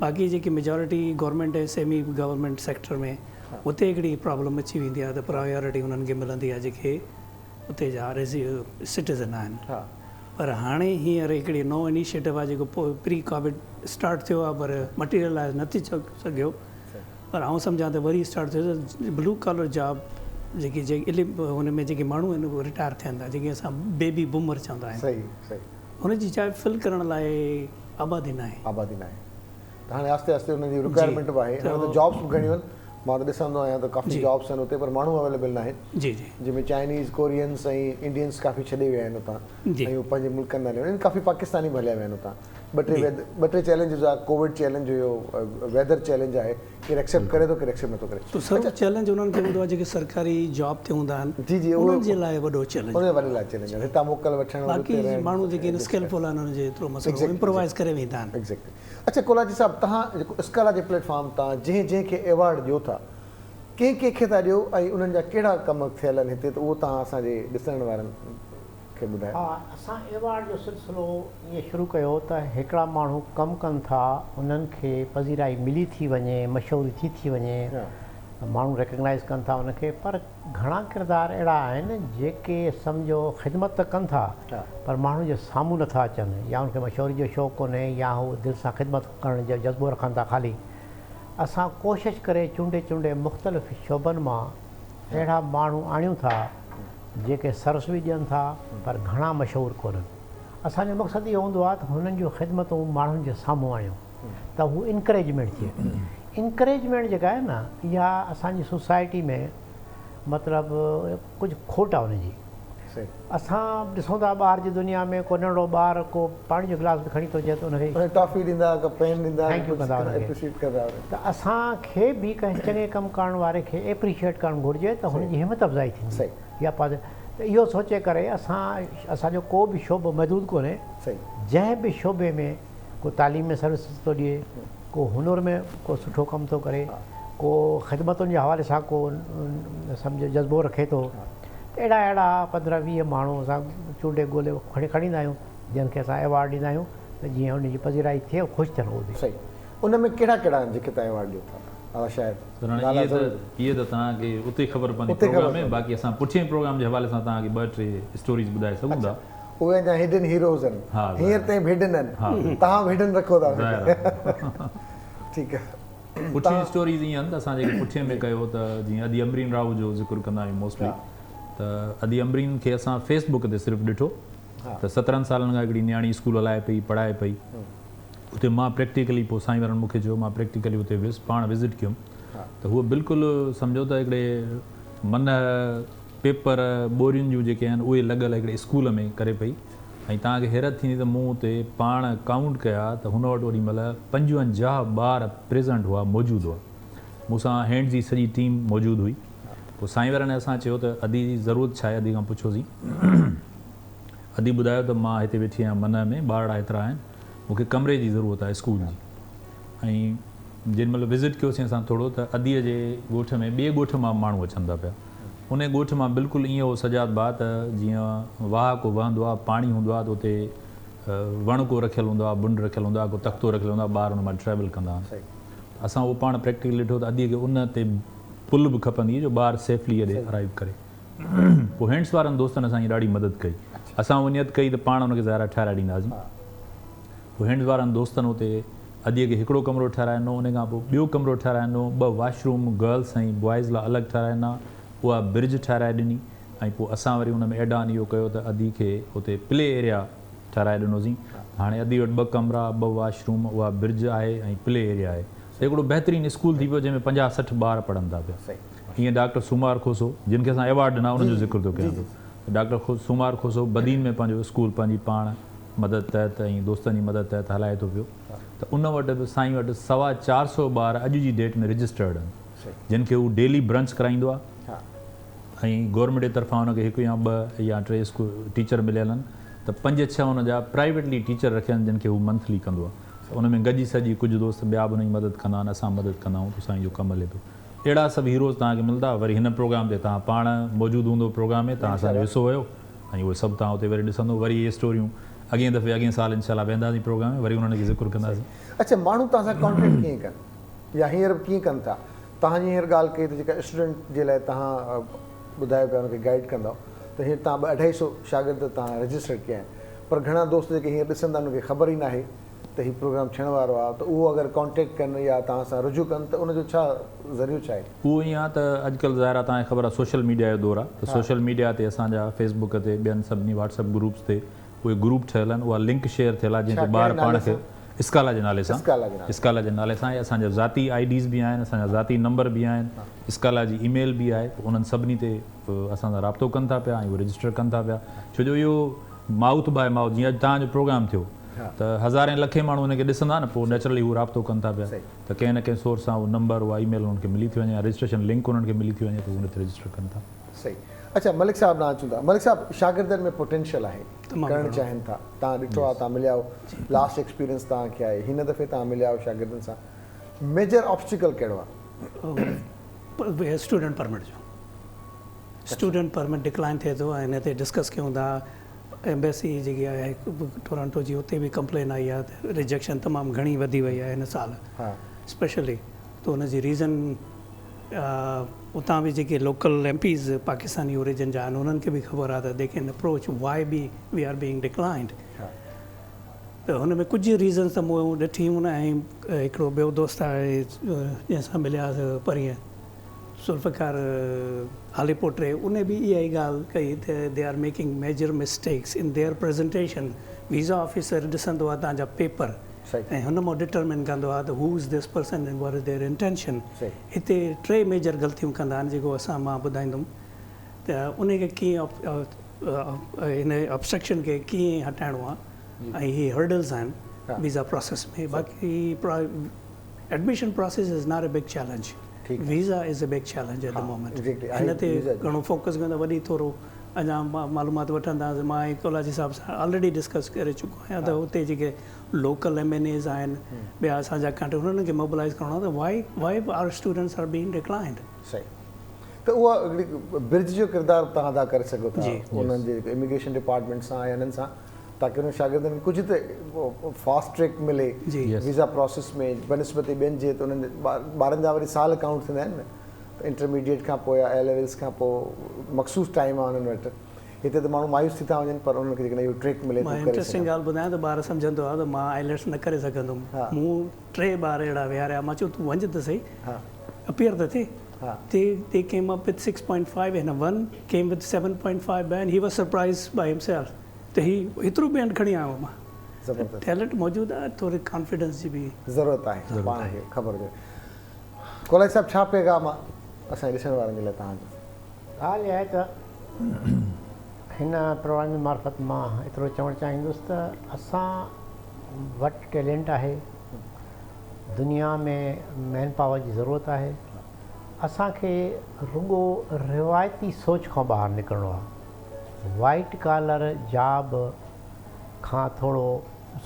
बाक़ी जेकी मेजॉरिटी गवर्नमेंट ऐं सेमी गवर्नमेंट सेक्टर में उते हिकिड़ी प्रॉब्लम अची वेंदी आहे, त प्रायोरिटी उन्हनि खे मिलंदी आहे जेके उते जा सिटीज़न आहिनि। पर हाणे हींअर हिकिड़ी नओं इनिशिएटिव आहे जेको पोइ प्री कोविड स्टार्ट थियो आहे, पर मटीरियलाइज़ न थी सघियो, पर आउं सम्झां त वरी स्टार्ट थियो। ब्लू कॉलर जॉब जेके हुन में जेके माण्हू आहिनि उहे रिटायर थियनि था, जेके असां बेबी बूमर चवंदा आहियूं, सही सही, हुनजी चाहे फिल करण लाइ आबादी न आहे। आबादी न आहे त हाणे आस्ते आस्ते हुनजी रिक्वायरमेंट बि आहे। हाणे त जॉब्स बि घणियूं आहिनि, मां त ॾिसंदो आहियां त काफ़ी जॉब्स आहिनि हुते, पर माण्हू अवेलेबल न आहिनि। जी जी, जंहिंमें चाइनीज़, कोरियन्स ऐं इंडियंस काफ़ी छॾे विया आहिनि हुतां, ऐं उहे पंहिंजे मुल्कनि में हलिया आहिनि। काफ़ी पाकिस्तानी बि हलिया विया आहिनि हुतां। ॿ टे चैलेंजिस आहे, कोविड चैलेंज हुयो, वेदर चैलेंज आहे, केरु एक्सेप्ट करे थो, केरु एक्सेप्ट नथो करे। तो सर्व चैलेंज उन्हनि खे हूंदो आहे जेके सरकारी जॉब ते हूंदा आहिनि, जी जी, उन्हनि जे लाइ वॾो चैलेंज, उन वॾे लाइ चैलेंज आहे, हितां मोकल वठणु। बाक़ी माण्हू जेके स्किलफुल आहिनि उन्हनि जे एतिरो मसइलो इम्प्रोवाइज़ करे वेंदा आहिनि। एग्जैक्टली। अच्छा कोलाजी साहब, तव्हां जेको स्काला जे प्लेटफॉर्म तां जंहिंखे अवॉर्ड ॾियो था, कंहिंखे था ॾियो ऐं उन्हनि जा कहिड़ा कम थियल आहिनि हिते, त उहो तव्हां असांजे ॾिसण वारनि खे ॿुधायो। हा, असां अवॉर्ड जो सिलसिलो ईअं शुरू कयो त हिकिड़ा माण्हू कमु कनि था, उन्हनि खे पज़ीराई मिली थी वञे, मशहूरी थी वञे, माण्हू रिकग्नाइज़ कनि था उनखे। पर घणा किरदार अहिड़ा आहिनि जेके सम्झो ख़िदमत त कनि था, पर माण्हू जे साम्हूं नथा अचनि, या उनखे मशहूरी जो शौक़ु कोन्हे, या हू दिलि सां ख़िदमत करण जो जज़्बो रखनि था ख़ाली। असां कोशिशि करे चूंडे मुख़्तलिफ़ शोबनि मां अहिड़ा माण्हू आणियूं था जेके सर्विस बि ॾियनि था, पर घणा मशहूरु कोन्हनि। असांजो मक़सदु इहो हूंदो आहे त हुननि जूं ख़िदमतूं माण्हुनि जे साम्हूं आणियूं, त हू इनकरेजमेंट थिए। इनकरेजमेंट जेका आहे न, इहा असांजी सोसाइटी में मतिलबु कुझु खोट आहे हुनजी। असां ॾिसूं था ॿाहिरि जी दुनिया में को नंढो ॿार को पाणी जो गिलास बि खणी थो अचे त हुनखे टॉफी ॾींदा, पेन ॾींदा, थैंक यू कंदा हुनखे। त असांखे बि कंहिं चङे कमु करण वारे खे एप्रिशिएट करणु घुरिजे त हुनजी हिमत अफ़ज़ाई थींदी। या त इहो सोचे करे असांजो को बि शोबो महदूदु कोन्हे। जंहिं बि शोबे में को तालीम में सर्विस थो ॾिए, को हुनर में को सुठो कमु थो करे, को ख़िदमतुनि जे हवाले सां को सम्झो जज़्बो रखे थो, अहिड़ा 15-20 माण्हू असां चूंडे ॻोल्हे खणी ईंदा आहियूं, जंहिंखे असां अवॉर्ड ॾींदा आहियूं त जीअं हुनजी पज़ीराई थिए, ख़ुशि थियनि उहो बि। सही। उन में कहिड़ा आहिनि जेके तव्हां अवॉर्ड ॾियो था? शायदि इहे त तव्हांखे उते ख़बर पवंदी प्रोग्राम में, बाक़ी असां पुठिएं प्रोग्राम जे हवाले सां तव्हांखे 2-3 स्टोरीज़ ॿुधाए सघूं था। उहे अञा हिडन हीरोज़ आहिनि, हींअर ताईं हिडन आहिनि, तव्हां हिडन रखो था। ठीकु आहे। पुठियूं स्टोरीज़ ईअं आहिनि त असां जेके पुठिएं में कयो त जीअं अदी अमरीन राव जो ज़िक्र कंदा आहियूं मोस्टली, त अदी अमरीन खे असां फेसबुक ते सिर्फ़ु ॾिठो त 17 सालनि खां हिकिड़ी नियाणी स्कूल हलाए पई, पढ़ाए पई। उते मां प्रैक्टिकली, पोइ साईं वारनि मूंखे चयो, मां प्रैक्टिकली उते वियुसि, पाण विज़िट कयुमि, त हूअ बिल्कुलु सम्झो त हिकिड़े मन पेपर ॿोरियुनि जूं जेके आहिनि उहे लॻल हिकिड़े स्कूल में करे पई। ऐं तव्हांखे हैरत थींदी त मूं उते पाण काउंट कया त हुन वटि ओॾी महिल 55 ॿार प्रेज़ेंट हुआ, मौजूदु हुआ। मूंसां हैंड जी सॼी टीम मौजूदु हुई। पोइ साईं वारनि असां चयो त अदी जी ज़रूरत छा आहे, अदी खां पुछोसीं। अदी ॿुधायो त मां हिते वेठी आहियां, मन में ॿार एतिरा आहिनि, मूंखे कमरे जी ज़रूरत आहे स्कूल जी। ऐं जेॾी महिल विज़िट कयोसीं असां थोरो, त अदीअ जे ॻोठ में ॿिए ॻोठ मां माण्हू अचनि था पिया। उन ॻोठ मां बिल्कुलु ईअं हो सजाद बात, जीअं वाह को वहंदो आहे, पाणी हूंदो आहे त उते वण को रखियलु हूंदो आहे, बुंड रखियलु हूंदो आहे, को तख़्तो रखियलु हूंदो आहे, ॿार हुन मां ट्रेवल कंदा आहिनि। असां उहो पाण प्रैक्टिकल ॾिठो त अदीअ खे उन ते पुल बि खपंदी जो ॿार सेफली हेॾे अराइव करे। पोइ हैंड्स वारनि दोस्तनि असांजी ॾाढी मदद कई। असां उहो नियत कई त पाण हुनखे ज़ाहिरा ठाहिराए ॾींदासीं। पोइ हैंड्स वारनि दोस्तनि हुते अदीअ खे हिकिड़ो कमिरो ठाहिराइनो, उन खां पोइ ॿियो कमिरो ठाहिराइनो, 2 वॉशरूम गर्ल्स ऐं बॉइज़ लाइ अलॻि ठाहिराइना, उहा ब्रिज ठाहिराए ॾिनी। ऐं पोइ असां वरी हुन में एड ऑन इहो कयो त अदी खे हुते प्ले एरिया ठाहिराए ॾिनोसीं। हाणे अदी वटि 2 कमरा, 2 वॉशरूम, उहा ब्रिज आहे ऐं प्ले एरिया आहे। त हिकिड़ो बहितरीनु स्कूल थी पियो जंहिंमें 50-60 ॿार पढ़नि था पिया। हीअं डॉक्टर सुमार खोसो, जिन खे असां अवॉर्ड ॾिना, उन्हनि जो ज़िक्र थो कयां थो। डॉक्टर सुमार खोसो बदीन में पंहिंजो स्कूल पंहिंजी पाण मदद तहत ऐं दोस्तनि जी मदद तहत हलाए थो पियो। त उन वटि बि साईं वटि 450 ॿार अॼु जी डेट में रजिस्टर्ड आहिनि, जिन खे हू डेली ब्रंच कराईंदो आहे। ऐं गवर्नमेंट जे तरफ़ां हुनखे 1 या 2 या 3 स्कूल टीचर मिलियल आहिनि, त 5-6 हुनजा प्राइवेटली टीचर रखिया आहिनि, जिन खे हू मंथली कंदो आहे। उन में गॾिजी सॼी कुझु दोस्त ॿिया बि हुनजी मदद कंदा आहिनि, असां मदद कंदा आहियूं, त साईं जो कमु हले पियो। अहिड़ा सभु हीरोज़ तव्हांखे मिलंदा। वरी हिन प्रोग्राम ते तव्हां पाण मौजूदु हूंदो, प्रोग्राम में तव्हां असांजो हिसो हुयो, ऐं उहे सभु तव्हां हुते वरी ॾिसंदो। वरी इहे स्टोरियूं अॻिए दफ़े अॻिए साल इनशाला वेंदासीं प्रोग्राम में, वरी उन्हनि खे ज़िक्र कंदासीं। अच्छा, माण्हू तव्हां सां कॉन्टेक्ट कीअं कनि या हींअर कीअं कनि था? तव्हांजी हींअर ॻाल्हि कई त जेका स्टूडेंट जे लाइ तव्हां ॿुधायो पिया हुनखे गाइड कंदव, त हींअर तव्हां 250 शागिर्द तव्हां रजिस्टर कया आहिनि, पर घणा दोस्त जेके हींअर ॾिसंदा उनखे ख़बर ई न आहे त हीउ प्रोग्राम थियण वारो आहे, त उहो अगरि कॉन्टेक्ट कनि या तव्हां सां रुजू कनि त उनजो छा ज़रियो छा आहे? उहो ईअं आहे त अॼुकल्ह ज़ाहिर आहे तव्हांखे ख़बर आहे सोशल मीडिया जो दौरु आहे, त सोशल मीडिया ते असांजा फेसबुक ते ॿियनि सभिनी व्हाट्सअप ग्रुप्स ते उहे ग्रुप ठहियल आहिनि, उहा लिंक शेयर थियल आहे जंहिं ते ॿार पाण खे स्काला जे नाले सां ऐं असांजा ज़ाती IDs बि आहिनि, असांजा ज़ाती नंबर बि आहिनि, स्काला जी ईमेल बि आहे, उन्हनि सभिनी ते असां सां राब्तो कनि था पिया ऐं उहे रजिस्टर कनि था पिया, छो जो इहो माउथ बाय माउथ, जीअं अॼु तव्हांजो प्रोग्राम थियो त हज़ारे लखे माण्हू हुनखे ॾिसंदा न, पोइ नेचुरली हू राब्तो कनि था पिया, त कंहिं न कंहिं सोर्स सां उहो नंबर उहा ईमेल उन्हनि खे मिली थी वञे, रजिस्ट्रेशन लिंक उन्हनि खे मिली थी वञे, त उन ते रजिस्टर कनि था। सही। अच्छा मलिक साहब ना अचूं था, मलिक साहब शागिर्दनि में पोटेंशियल आहे, करणु चाहिनि था, तव्हां ॾिठो आहे, तव्हां मिलिया आहियो, लास्ट एक्सपीरियंस तव्हांखे आहे, हिन दफ़े तव्हां मिलिया आहियो शागिर्दनि सां, मेजर ऑब्स्टिकल कहिड़ो आहे? स्टूडेंट परमिट जो, स्टूडेंट परमिट डिक्लाइन थिए थो ऐं हिन ते डिस्कस कयूं था, एम्बेसी जेकी आहे टोरंटो जी उते बि कंप्लेन आई आहे त रिजेक्शन तमामु घणी वधी वई आहे हिन साल स्पेशली, त हुनजी रीज़न उतां बि जेके लोकल MPs पाकिस्तानी ओरिजिन जा आहिनि उन्हनि खे बि ख़बर आहे त they can approach why be we are being declined, त हुन में कुझु रीज़न्स त मूं ॾिठियूं न, ऐं हिकिड़ो ॿियो दोस्त आहे जंहिंसां मिलियासीं परीहं सुल्फ़कार हालीपोटे, उन बि इहा ई ॻाल्हि कई त they are making major mistakes in their presentation, visa officer ॾिसंदो आहे तव्हांजा पेपर ऐं हुन मां डिटरमिन कंदो आहे त who is this person and what is there intention. हिते 3 मेजर ग़लतियूं कंदा आहिनि जेको मां ॿुधाईंदुमि, त उनखे कीअं हिन ऑब्स्ट्रक्शन खे कीअं हटाइणो आहे, ऐं हीअ हर्डल्स आहिनि वीज़ा प्रोसेस में। बाक़ी admission process is not a big challenge, visa is a big challenge at the moment, हिन ते घणो फोकस कंदा, वॾी थोरो अञा मालूमात वठंदासीं। मां कोलाजी साहब सां ऑलरेडी डिस्कस करे चुको आहियां त हुते जेके लोकल MNAs आहिनि ॿिया असांजा कंट्री, हुननि खे मोबिलाइज़ करिणो आहे त why our students are being declined. सही, त उहा हिकिड़ी ब्रिज जो किरदारु तव्हां अदा करे सघो था उन्हनि जे इमिग्रेशन डिपार्टमेंट सां या हिननि सां, ताकी उन्हनि शागिर्दनि खे कुझु त फास्ट ट्रैक मिले वीज़ा प्रोसेस में बनस्बती ॿियनि जे, त उन्हनि ॿारनि जा वरी साल काउंट थींदा आहिनि न, इंटरमीडिएट खां पोइ या A levels खां पोइ मखसूस टाइम आहे हुननि वटि, हिते त माण्हू मायूस थी था वञनि, पर उन्हनि खे जेकॾहिं इहो ट्रैक मिले। मां इंट्रस्टिंग ॻाल्हि ॿुधायां त ॿार सम्झंदो आहे त मां IELTS न करे सघंदुमि, मूं 3 ॿार अहिड़ा विहारिया, मां चयो तूं वञ त सही, अपीयर त थिए, they came up with 6.5 and one came with 7.5 and he was surprised by himself, त ही एतिरो बैंड खणी आयो मां। टैलेंट मौजूदु आहे, थोरी कॉन्फिडेंस जी बि ज़रूरत आहे, पाण खे ख़बर हुजे। कोलाई साहब छा पैगाम आहे असांजे ॾिसण वारनि जे लाइ तव्हांजो? ॻाल्हि आहे त हिन प्रोग्राम जे मार्फत मां एतिरो चवणु चाहींदुसि त असां वटि टैलेंट आहे, दुनिया में मैन पावर जी ज़रूरत आहे, असांखे रुॻो रिवायती सोच खां ॿाहिरि निकिरणो आहे, वाइट कॉलर जॉब खां थोरो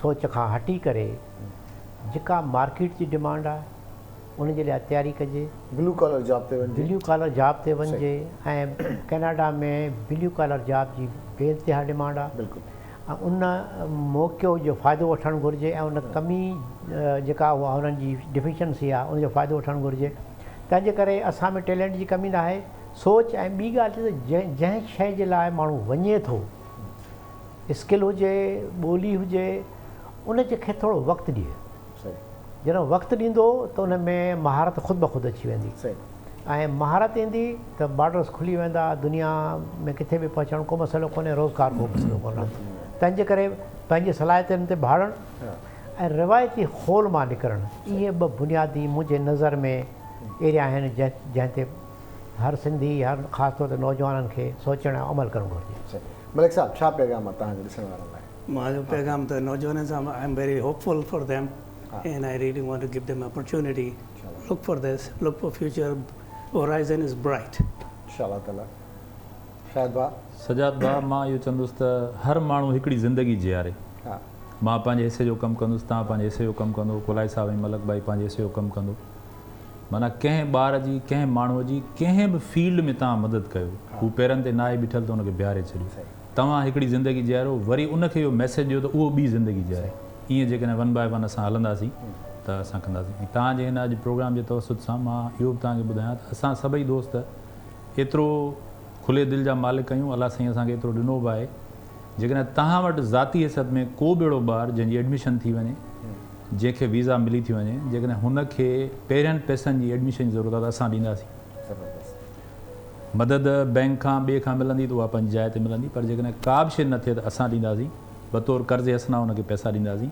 सोच खां हटी करे जेका मार्केट जी डिमांड आहे उन जे लाइ तयारी कजे, ब्लू कॉलर जॉब ते वञिजे, ऐं कैनेडा में ब्लू कॉलर जॉब जी बेइंतिहा डिमांड आहे, ऐं उन मौक़ो जो फ़ाइदो वठणु घुरिजे, ऐं उन कमी जेका उहा हुननि जी डिफिशंसी आहे उनजो फ़ाइदो वठणु घुरिजे। तंहिंजे करे असां में टैलेंट जी कमी न आहे, सोच। ऐं ॿी ॻाल्हि त जंहिं शइ जे लाइ माण्हू वञे थो, स्किल हुजे, ॿोली हुजे, उन जे खे थोरो वक़्तु ॾिए, जॾहिं वक़्तु ॾींदो त उन में महारत ख़ुदि ब ख़ुदि अची वेंदी, ऐं महारत ईंदी त बॉर्डर्स खुली वेंदा, दुनिया में किथे बि पहुचणु को मसइलो कोन्हे, रोज़गार को मसइलो कोन्हे। तंहिंजे करे पंहिंजी सलाहियतुनि ते भाड़णु ऐं रिवायती होल मां निकिरणु, इहे 2 बुनियादी मुंहिंजे नज़र में एरिया आहिनि जंहिं ते हर सिंधी, हर ख़ासि तौर ते नौजवाननि खे सोचणु ऐं अमल करणु घुरिजे। मलिक साहब छा पैगाम आहे तव्हांजे ॾिसण वारनि लाइ? मुंहिंजो पैगाम त नौजवाननि सां I am very hopeful for them and I really want to give them opportunity. Look for this, look for future, horizon is bright. इंशाल्लाह ताला। शायद सजाद भाउ, मां इहो चवंदुसि त हर माण्हू हिकिड़ी ज़िंदगी जीआरे, मां पंहिंजे हिसे जो कमु कंदुसि, तव्हां पंहिंजे हिसे जो कमु कंदो, कोलाई साहब ऐं मलक भाई पंहिंजे हिसे जो कमु कंदो, माना कंहिं ॿार जी, कंहिं माण्हूअ जी कंहिं बि फील्ड में तव्हां मदद कयो, हू पेरनि ते नाहे बीठल त हुनखे बीहारे छॾियो, तव्हां हिकिड़ी ज़िंदगी जीआरो, वरी उनखे इहो मैसेज ॾियो त उहो ॿी ज़िंदगी जीआरे। ईअं जेकॾहिं 1 by 1 असां हलंदासीं त असां कंदासीं। ऐं तव्हांजे हिन अॼु प्रोग्राम जे तवसुत सां मां इहो बि तव्हांखे ॿुधायां त असां सभई दोस्त एतिरो खुले दिलि जा मालिक आहियूं, अलाह साईं असांखे एतिरो ॾिनो बि आहे, जेकॾहिं तव्हां वटि ज़ाती हैसियत में को बि अहिड़ो ॿारु जंहिंजी एडमिशन थी वञे जंहिंखे वीज़ा मिली थी वञे जेकॾहिं हुनखे पहिरियनि पैसनि जी एडमिशन जी ज़रूरत आहे त असां ॾींदासीं। मदद बैंक खां ॿिए खां मिलंदी त उहा पंहिंजी जाइ ते मिलंदी, पर जेकॾहिं का बि शइ न थिए त असां ॾींदासीं बतौर कर्ज़ हसना हुनखे पैसा ॾींदासीं।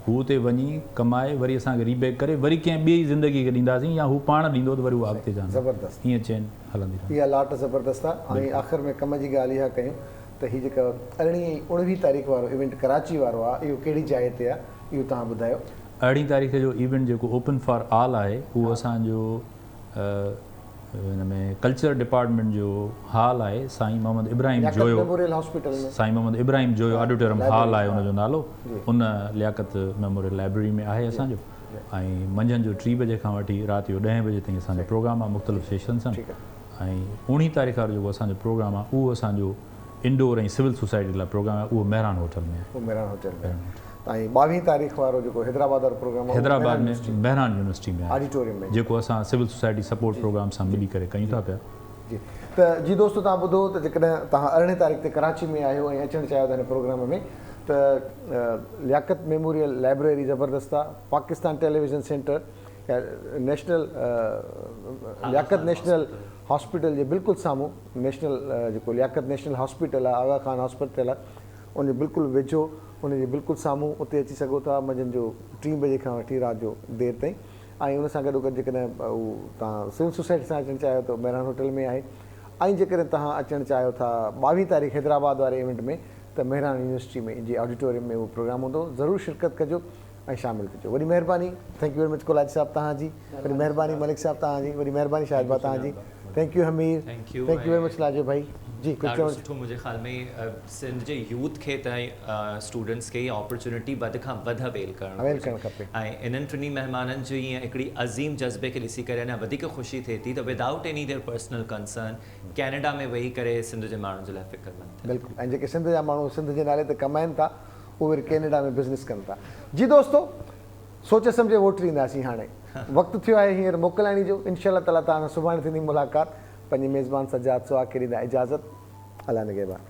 हू हुते वञी कमाए वरी असांखे रीबैक करे वरी कंहिं ॿिए ज़िंदगी खे ॾींदासीं या हू पाण ॾींदो त वरी उहा अॻिते जान। ज़बरदस्त, ईअं चेन हलंदी। इहा लाट ज़बरदस्त आहे। ऐं आख़िर में कम जी ॻाल्हि इहा कयूं त हीअ जेका 19 तारीख़ वारो इवेंट कराची वारो आहे इहो कहिड़ी जाइ ते आहे इहो तव्हां ॿुधायो। 18 तारीख़ जो इवेंट जेको ओपन फॉर ऑल आहे उहो असांजो हिन में कल्चर डिपार्टमेंट जो हॉल आहे, साईं मोहम्मद इब्राहिम जोयो मेमोरियल हॉस्पिटल में। साईं मोहम्मद इब्राहिम जोयो ऑडिटोरियम हॉल आहे हुनजो नालो। उन लियाकत मेमोरियल लाइब्रेरी में आहे असांजो। ऐं मंझंदि जो 3 बजे खां वठी राति जो 10 बजे ताईं असांजो प्रोग्राम आहे, मुख़्तलिफ़ सेशन्स आहिनि। ऐं 19 तारीख़ वारो जेको असांजो प्रोग्राम आहे उहो असांजो इंडोर ऐं सिविल सोसाइटी लाइ प्रोग्राम आहे, उहो मेहरान होटल में आहे। मेहरान होटल में। ऐं 22 तारीख़ वारो जेको हैदराबाद वारो प्रोग्राम आहे हैदराबाद में मेहरान यूनिवर्सिटी में ऑडिटोरियम में, जेको असां सिविल सोसाइटी सपोर्ट प्रोग्राम सां मिली करे कयूं था पिया। जी त जी दोस्तो तव्हां ॿुधो त जेकॾहिं तव्हां 18 तारीख़ ते कराची में आहियो ऐं अचणु चाहियो था हिन प्रोग्राम में त लियाकत मेमोरियल लाइब्रेरी ज़बरदस्त आहे। Pakistan television centre national Liaquat national hospital जे बिल्कुलु साम्हूं नेशनल जेको लियाकत नेशनल हॉस्पिटल आहे, आगा खान हॉस्पिटल आहे, उनजे बिल्कुलु वेझो उनजे बिल्कुलु साम्हूं उते अची सघो था मंझंदि जो 3 बजे खां वठी राति जो देरि ताईं। ऐं उन सां गॾोगॾु जेकॾहिं हू तव्हां सिविल सोसाइटी सां अचणु चाहियो त मेहरान होटल में आहे। ऐं जेकॾहिं तव्हां अचणु चाहियो था 22 तारीख़ हैदराबाद वारे इवेंट में त मेहरान यूनिवर्सिटी में जी ऑडिटोरियम में उहो प्रोग्राम हूंदो, ज़रूरु शिरकत कजो ऐं शामिलु कजो। वॾी महिरबानी, थैंक यू वेरी मच कोलाजी साहब तव्हांजी, वॾी महिरबानी मलिक साहब तव्हांजी, वॾी महिरबानी शाहिद तव्हांजी, thank you Hamir, thank you very much Lajo भाई जी। ॾाढो सुठो मुंहिंजे ख़्याल में सिंध जे यूथ खे त स्टूडेंट्स खे ऑपॉर्चुनिटी वधि खां वधि अवेल करणु खपे। ऐं इन्हनि टिनी महिमाननि जो ईअं हिकिड़ी अज़ीम जज़्बे खे ॾिसी करे अञा वधीक ख़ुशी थिए थी त without any their personal concern Canada में वेही करे सिंध जे माण्हुनि जे लाइ फ़िक्रमंद। बिल्कुलु, ऐं जेके सिंध जा माण्हू सिंध जे नाले ते कमाइनि था उहे वरी कैनेडा में बिज़नेस कनि था। जी दोस्तो, सोचे सम्झे वोट ॾींदासीं। हाणे वक़्तु थियो आहे हींअर मोकिलाइणी जो। इंशाअल्लाह ताला तव्हां सां सुभाणे थींदी मुलाक़ात। पंहिंजे मेज़बान सजाद सुहा खे ॾींदा इजाज़त। अल्लाह निगहबान।